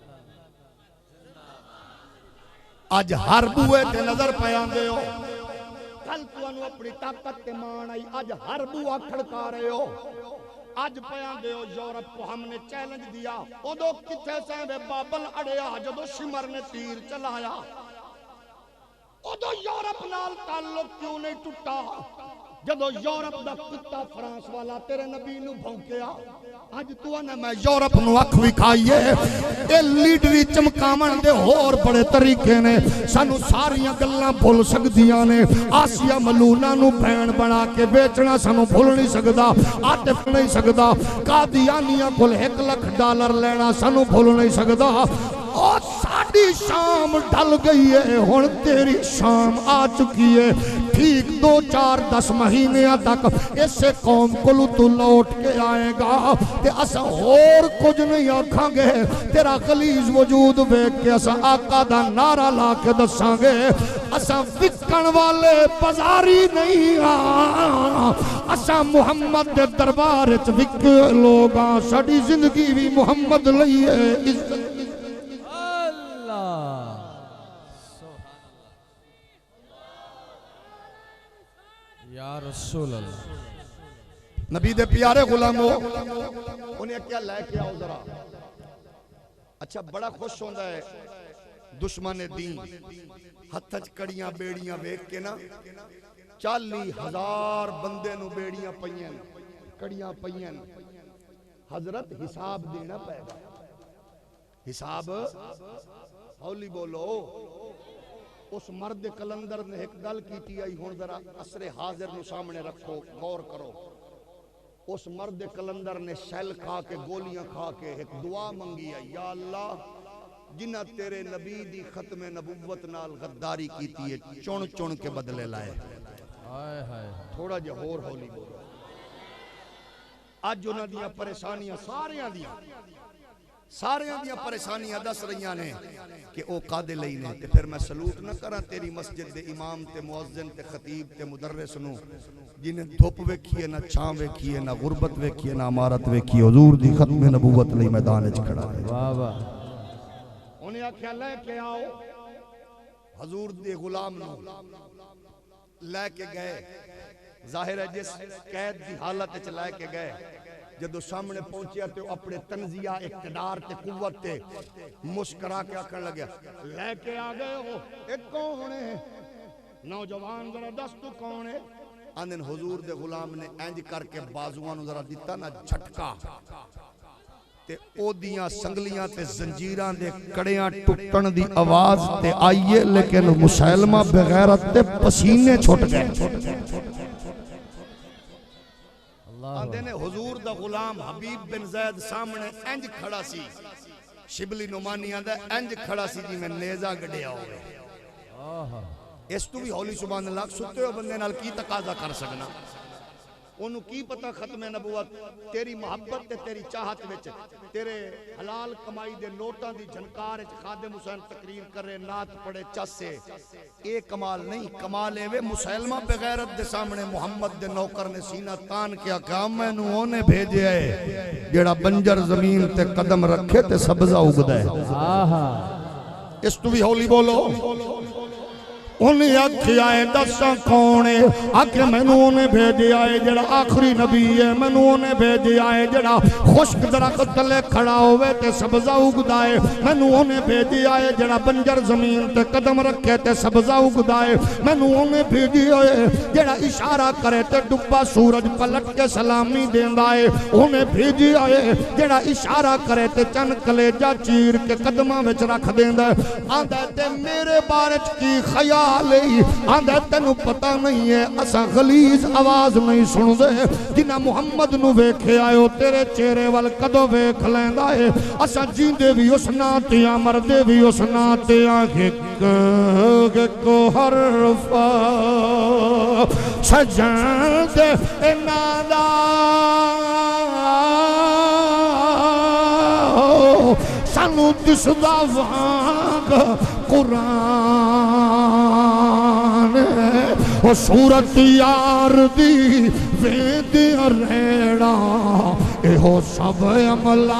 اج ہر بوئے تے نظر پہ آندے ہو. کل تانوں اپنی طاقت تے مان آئی اج ہر بوا کھڑکا رہے ہو. اج پہ آندے ہو یورپ کو ہم نے چیلنج دیا. ادو کتھے سے بابل اڑیا جدو شمر نے تیر چلایا. ادو یورپ نال تعلق کیوں نہیں ٹوٹا جدو یورپ دا کتا فرانس والا تیرے نبی نو بھونکیا. اج تو نے میں یورپ نو اکھ وکھائیے. اے لیڈری چمکاون دے ہور بڑے طریقے نے. سانو ساریاں گلاں بھول سکدیاں نے. آسیہ ملونہ نو بہن بنا کے بیچنا سانو بھول نہیں سکدا. عاطف نہیں سکدا. قادیانیاں کول $1,00,000 لینا سانو بھول نہیں سکدا. اور ساڈی شام ڈھل گئی ہے. ہن تیری شام آ چکی ہے. ٹھیک 2-4-10 مہینے تک اسے قوم کو تو لوٹ کے آئے گا تے اسا اور کچھ نہیں آکھاں گے. تیرا غلیظ وجود ویکھ کے اسا آقا دا نعرہ لا کے دساں گے. اسا وکن والے بازاری نہیں ہاں. اسا محمد دے دربار وچ وک لوگ ہاں. ساڈی زندگی بھی محمد لئی ہے. یا رسول اللہ. نبی دے پیارے غلاموں انہیں کیا لے کے آؤ ذرا. اچھا بڑا خوش ہوندا ہے دشمن دین ہتھ کڑیاں بیڑیاں ویکھ کے نا. 40,000 بندے نو بیڑیاں پئیاں کڑیاں پئیاں. حضرت حساب دینا پے گا. حساب ہولی بولو. اس مرد کلندر نے ایک گل کیتی آئی. ہن ذرا عصر حاضر نو سامنے رکھو غور کرو. اس مرد کلندر نے شیل کھا کے گولیاں کھا کے ایک دعا منگی ہے. یا اللہ جنہ تیرے نبی دی ختم نبوت نال غداری کیتی ہے چن چن کے بدلے لائے. ہائے ہائے تھوڑا جہا ہور ہولی بولو. اج انہاں دیاں پریشانیاں ساریاں دیاں پریشانیاں دس رہیاں نے کہ او قادے لئی نے. تے پھر میں سلوٹ نہ کراں تیری مسجد دے امام تے مؤذن تے خطیب تے مدرس نو جنہیں دھوپ ویکھیے نہ چھاں ویکھیے نہ غربت ویکھیے نہ امارت ویکھیے. حضور دی ختم نبوت لئی میدان وچ کھڑا ہے. واہ واہ. انہیں آکھیا لے کے آؤ. حضور دے غلام نو لے کے گئے. ظاہر ہے جس قید دی حالت وچ لے کے گئے جدو سامنے پہنچیا تے اپنے تنزیہ اقتدار تے قوت تے مسکرا کے آکھن لگیا لے کے آ گئے ہو. ایک کون ہے نوجوان ذرا دس تو کون ہے. آندن حضور دے غلام نے انج کر کے بازوان ذرا دیتا نا جھٹکا تے او دیاں سنگلیاں تے زنجیراں دے کڑیاں ٹوٹن دی آواز تے آئیے. لیکن مسلمہ بغیرت تے پسینے چھٹ گئے. آندے نے حضور دا غلام حبیب بن زید سامنے انج کھڑا سی. شبلی نعمانی آندا انج کھڑا سی جی میں نیزہ گڈیا ہوئے. اس تو بھی ہولی سبحان اللہ. ستے ہوئے بندے نال کی تقاضا کر سکنا. انہوں کی پتہ ختم نبوت تیری محبت تے تیری چاہت وچ تیرے حلال کمائی دے نوٹاں دی جھنکار وچ خادم حسین تقریر کرے نعت پڑھے چسے. اے کمال نہیں. کمال اے وے مسلمہ بغیرت دے سامنے محمد دے نوکر نے سینہ تان کیا کہ میں نو اونے بھیجے ہے جیڑا بنجر زمین تے قدم رکھے تے سبزہ اگدا ہے. اس تو بھی ہولی بولو. انہیں آکھیا ہے دساں کون ہے آکھے مینوں انہیں بھیجیا ہے جڑا آخری نبی ہے مینوں انہیں بھیجیا ہے جڑا خشک درخت تلے کھڑا ہوئے تے سبزہ اگدا ہے مینوں انہیں بھیجیا ہے جڑا بنجر زمین تے قدم رکھے تے سبزہ اگدا ہے مینوں انہیں بھیجیا ہے جڑا اشارہ کرے تے ڈبا سورج پلٹ کے سلامی دیندا ہے انہیں بھیجیا ہے جڑا اشارہ کرے تے چن کلیجہ چیر کے قدماں وچ رکھ دیندا ہے آندا تے میرے بارے کی خیال آندہ تینو پتہ نہیں ہے اسا غلیظ آواز نہیں سن دے جنہ محمد نو ویکھے آئے ہو تیرے چہرے وال کدو ویکھ لیندہ ہے اسا جیندے بھی اس ناتیاں مردے بھی اس ناتیاں کو حرفا سجن دے نادا سانو دسدا وانگ قرآن وہ صورت یار دی ویدی ریڑا ایہو سب عملہ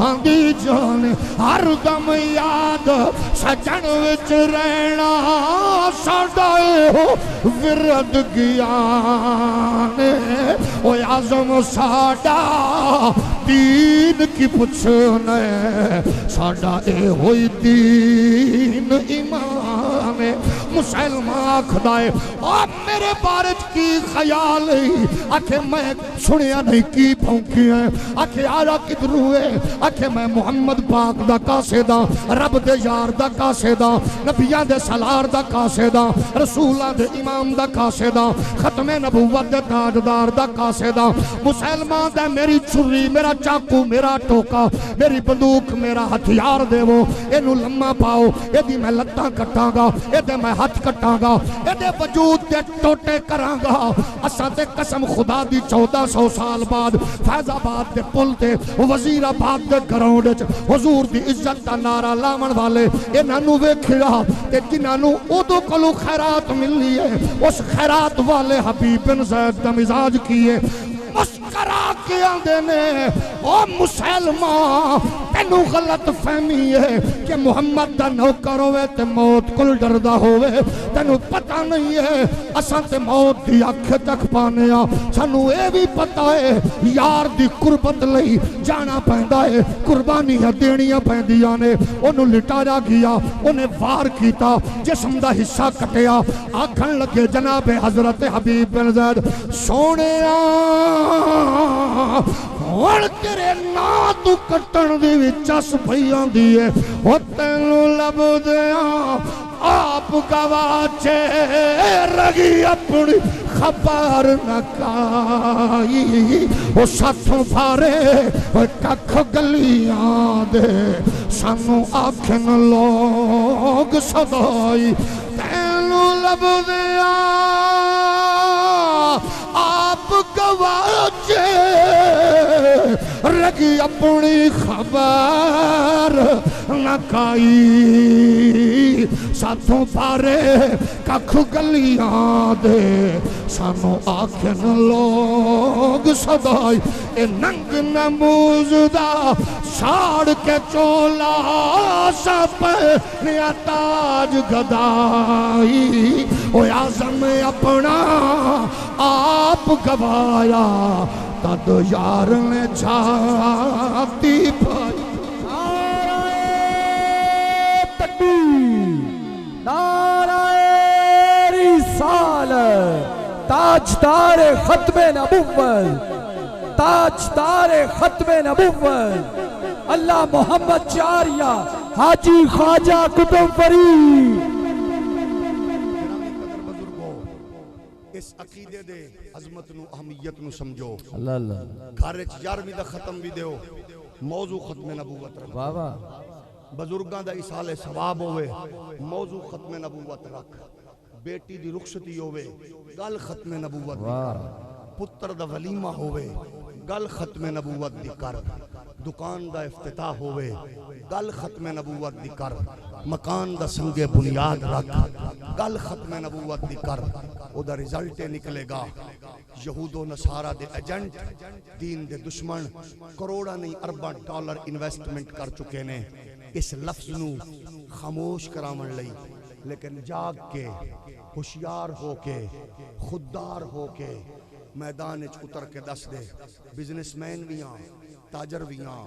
آندی جان ہر دم یاد سجن وچ ریڑا ساڑا ایہو ورد گیان او عظم ساڑا دین کی پچھنے ساڑا ایہو دین ایمان مسلمان آکھدائے اور میرے بارج کی خیال ہے آکھے میں سنیا نہیں کی پھونکی ہے آکھے آرہ کدھرو ہے آکھے میں محمد پاک دا کاسے دا رب دے یار دا کاسے دا نبیان دے سالار دا کاسے دا رسولان دے امام دا کاسے دا ختم نبوت دے تاجدار دا کاسے دا مسلمان دے میری چھری میرا چاکو میرا ٹوکا میری بندوق میرا ہتھیار دے وہ اینو لمحہ پاؤ اے دی میں لتاں کٹاں گا اے دے میں ہاتھ کٹاں گا اے دے وجود دے ٹوٹے کراں گا اساں تے قسم خدا دی 1400 سال بعد فیض آباد دے پل تے وزیر آباد دے گراؤنڈ وچ حضور دی عزت دا نعرہ لاون والے انہاں نو ویکھیا تے جنہاں نو اودوں کولوں خیرات ملنی ہے اس خیرات والے حبیب بن زید دا مزاج کیے مسکرا کے آندے نے او مسلمان تینو غلط فہمی ہے کہ محمد دا نوکر ہوئے تے موت کل ڈردہ ہوئے تینو پتہ نہیں ہے اساں تے موت دی اکھ تک پانے آ سانو اے بھی پتہ ہے یار دی قربت لئی جانا پہندا ہے قربانیاں دینیاں پہندیاں نے انہوں لٹایا گیا انہیں وار کیتا جسم دا حصہ کٹیا آکھن لگے جناب حضرت حبیب بن زید سونے اور تیرے نا تو کٹن دی وچس پھیاں دیئے او تینو لب دیاں آپ گواچے رگی اپنی خبر نہ کائی او ساتھوں پھارے ککھ گلیاں دے سانو آکھن لوگ صدائی تینو لب دیاں آپ گواچے رگی اپنی خبر نہ کائی ساتھوں پارے ککھ گلیاں دے سانو آکھن لوگ صدائی اے ننگ نموز دا ساڑ کے چولا سپ نیا تاج گدائی او اعظم اپنا آپ گوایا تد یار نے چھاتی پائی نعرہ رسالت تاجدار ختم نبوت تاجدار ختم نبوت اللہ محمد چاریہ حاجی خواجہ قطب فرید اس عقیدے دے عظمت نو اہمیت نو سمجھو اللہ اللہ گھر چ 11ویں دا ختم بھی دیو موضوع ختم نبوت رکھ واہ واہ بزرگاں دا اصال ثواب ہوئے موضوع ختم نبوت رکھ بیٹی دی رخصتی ہوئے گل ختم نبوت دی کر پتر دا ولیمہ ہوئے گل ختم نبوت دی کر دکان دا افتتاح ہوئے گل ختم نبوت دی کر مکان دا سنگ بنیاد رکھ گل ختم نبوت دی کر او دا رزلٹ نکلے گا یہود و نصارہ دے ایجنٹ دین دے دشمن کروڑا نہیں ارباں ڈالر انویسٹمنٹ کر چکے نے اس لفظ نو خاموش کرامن لئی لیکن جاگ کے ہوشیار ہو کے خوددار ہو کے میدان وچ اتر کے دس دے بزنس مین بھی ہاں تاجر بھی ہاں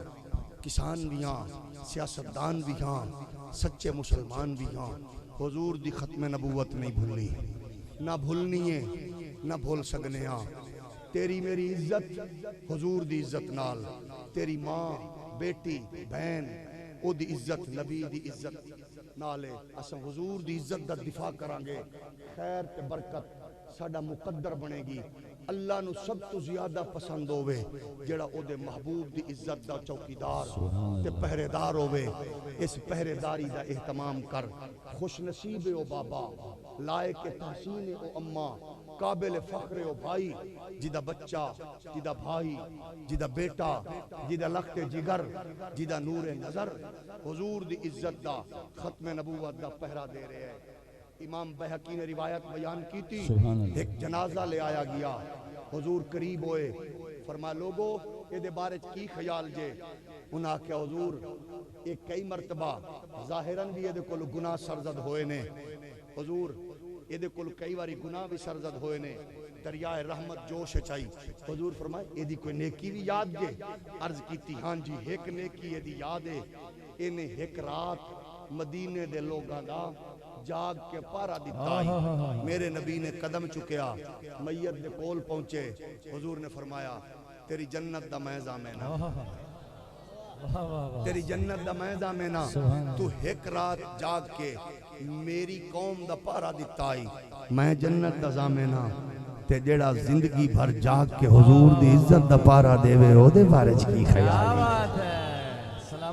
کسان بھی ہاں سیاستدان بھی ہاں سچے مسلمان بھی ہاں حضور دی ختم نبوت نہیں بھولی نہ بھولنی ہے نہ بھول سکنے ہاں تیری میری عزت حضور دی عزت نال تیری ماں بیٹی بہن او دی عزت نبی دی عزت نالے اساں حضور دی عزت دا دفاع کرانگے خیر تے برکت ساڈا مقدر بنے گی اللہ نو سب تو زیادہ پسند ہوئے جڑا او دے محبوب دی عزت دا چوکیدار تے پہرےدار ہوئے اس پہرےداری دا اہتمام کر خوش نصیب او بابا لائق تحسین او اماں قابل فخر او بھائی جدا بچہ جدا بھائی جدا بیٹا جدا لخت جگر جدا نور نظر حضور دی عزت دا ختم نبوت دا پہرا دے رہے ہیں امام بہقی نے روایت بیان کی تھی ایک جنازہ لے آیا گیا حضور قریب ہوئے فرمایا لوگو یہ دے بارے کی خیال جے انہاں کہ حضور ایک کئی مرتبہ ظاہراً بھی یہ دے کل گناہ سرزد ہوئے نے حضور یہ دے کل کئی واری گناہ بھی سرزد ہوئے نے دریائے رحمت جوش چاہی حضور فرمائے یہ دی کوئی نیکی بھی یاد جے عرض کی تھی ہاں جی ایک نیکی یہ دی یاد ہے انہیں ایک رات مدینے دے لوگاں دا جاگ کے پارا دیتائی میرے نبی نے قدم چکیا میت دے کول پہنچے حضور نے فرمایا تیری جنت دا میں زامینہ تیری جنت دا میں زامینہ تو ایک رات جاگ کے میری قوم دا پارا دیتائی میں جنت دا زامینہ تے جیڑا زندگی بھر جاگ کے حضور دی عزت دا پارا دے وے او دے بارج کی خیالی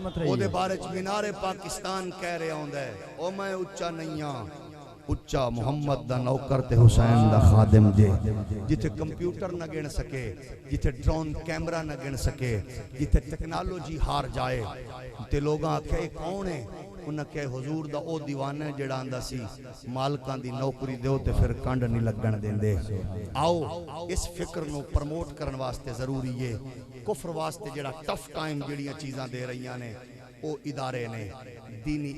او دے بارچ مینار پاکستان کہہ رہے ہوں دے او میں اچھا نہیں ہاں اچھا محمد دا نوکر تے حسین دا خادم جے جتے کمپیوٹر نہ گن سکے جتے ڈرون کیمرہ نہ گن سکے جتے ٹیکنالوجی ہار جائے تے لوگاں کہے کون ہے انہاں کہ حضور دا او دیوانہ جڑا آندا سی مالکان دی نوکری دیو تے پھر کنڈ نہیں لگن دیندے آؤ اس فکر نو پرموٹ کرن واسطے ضروری ہے کفر واسطے جڑا ٹف ٹائم جڑیاں چیزاں دے رہیاں نے او ادارے نے دینی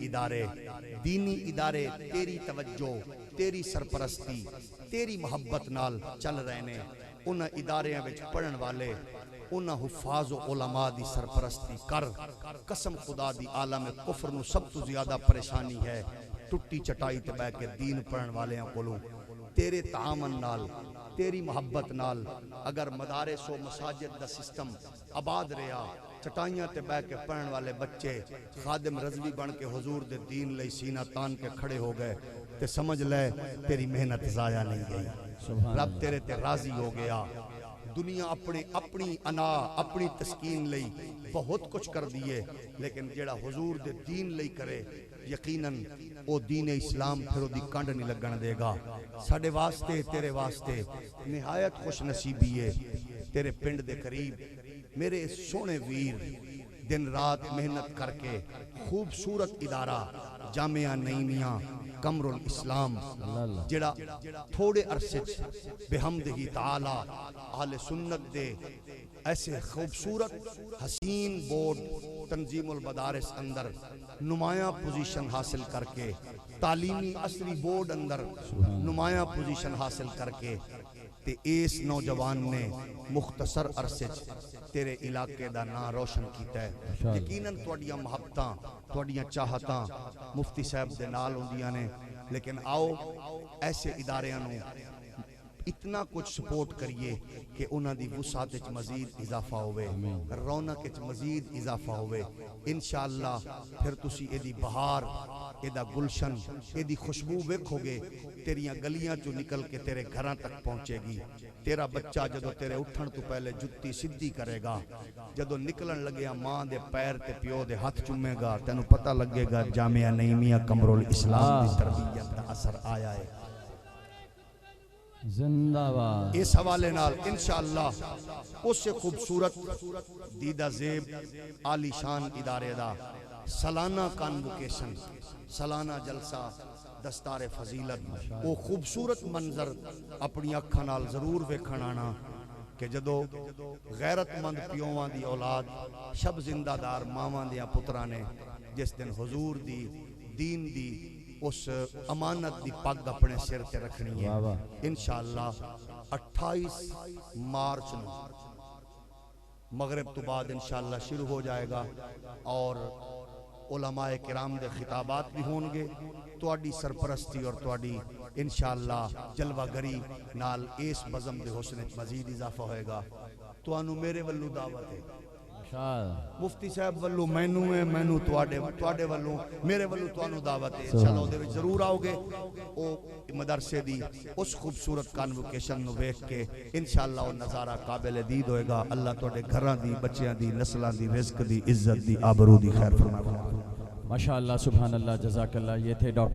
ادارے تیری توجہ تیری سرپرستی تیری محبت نال چل رہے نے انہاں اداریاں وچ پڑھن والے انہاں حفاظ و علماء دی سرپرستی کر قسم خدا دی عالم کفر نو سب تو زیادہ پریشانی ہے ٹٹی چٹائی تے بیٹھ کے دین پڑھن والے کولوں تیرے تعامن نال تیری محبت نال اگر مدارس و مساجد دا سسٹم آباد رہا چٹائیاں تے بیٹھ کے پڑھن والے بچے خادم رضوی بن کے حضور دے دین لئی سینہ تان کے کھڑے ہو گئے تے سمجھ لے تیری محنت ضائع نہیں گئی رب تیرے تے راضی ہو گیا دنیا اپنی انا اپنی تسکین لئی بہت کچھ کر دیئے لیکن جیڑا حضور دے دین لئی کرے یقیناً او دین اسلام پھر او دی کنڈ نہیں لگن دے گا ساڑے واسطے تیرے واسطے نہایت خوش نصیبی ہے تیرے پنڈ دے قریب میرے سونے ویر دن رات محنت کر کے خوبصورت ادارہ جامعہ نعیمیہ قمر الاسلام جڑا تھوڑے عرصے بحمدہی تعالی اہل سنت دے ایسے خوبصورت حسین بورڈ تنظیم المدارس اندر نمایاں پوزیشن حاصل کر کے تعلیمی عصری بورڈ اندر نمایاں پوزیشن حاصل کر کے تے اس نوجوان نے مختصر عرصے تیرے علاقے دا نام روشن کیتا ہے یقیناً توڑیاں محبتاں توڑیاں چاہتاں مفتی صاحب دے نال ہوندیاں نے لیکن آؤ ایسے اداریاں نو اتنا کچھ سپورٹ کریے کہ انہاں دی وسعت وچ مزید اضافہ ہوئے رونق وچ مزید اضافہ ہوئے انشاءاللہ پھر تسی ایدی بہار ایدہ گلشن ایدی خوشبو ویکھو گے تیریاں گلیاں چو نکل کے تیرے گھراں تک پہنچے گی تیرا بچہ جدو تیرے اٹھن تو پہلے جتی سدھی کرے گا جدو نکلن لگیا ماں دے پیر تے پیو دے ہاتھ چومے گا تینوں پتہ لگے گا جامعہ نعیمیہ قمر الاسلام دی تربیت دا اثر آیا ہے زندہ باد اس حوالے نال انشاءاللہ اس سے خوبصورت دیدہ زیب عالی شان ادارے دا سالانہ کانوکیشن سالانہ جلسہ دستار فضیلت وہ خوبصورت منظر اپنی اکھاں نال ضرور ویکھن آنا کہ جدو غیرت مند پیوواں دی اولاد شب زندہ دار ماواں دیاں پتراں نے جس دن حضور دی دین دی اس امانت دی پگ اپنے سر تے رکھنی ہے انشاءاللہ 28 مارچ نو مغرب تو بعد انشاءاللہ شروع ہو جائے گا اور علماء کرام دے خطابات بھی ہون گے تواڈی سرپرستی اور تواڈی انشاءاللہ جلوہ گری نال اس بزم دے حسن مزید اضافہ ہوئے گا توانو میرے ولو دعوت ہے مفتی صاحب ولو مینو ہے مینو تواڈے ولو میرے ولو توانو دعوت ہے انشاءاللہ دے وچ ضرور آؤ گے او مدرسے دی اس خوبصورت کانوکیشن نو ویکھ کے انشاءاللہ وہ نظارہ قابل دید ہوئے گا اللہ تواڈے گھراں دی بچیاں دی نسلاں دی رزق دی عزت دی آبرو دی خیر فرمائے ماشاءاللہ سبحان اللہ جزاک اللہ یہ تھے ڈاکٹر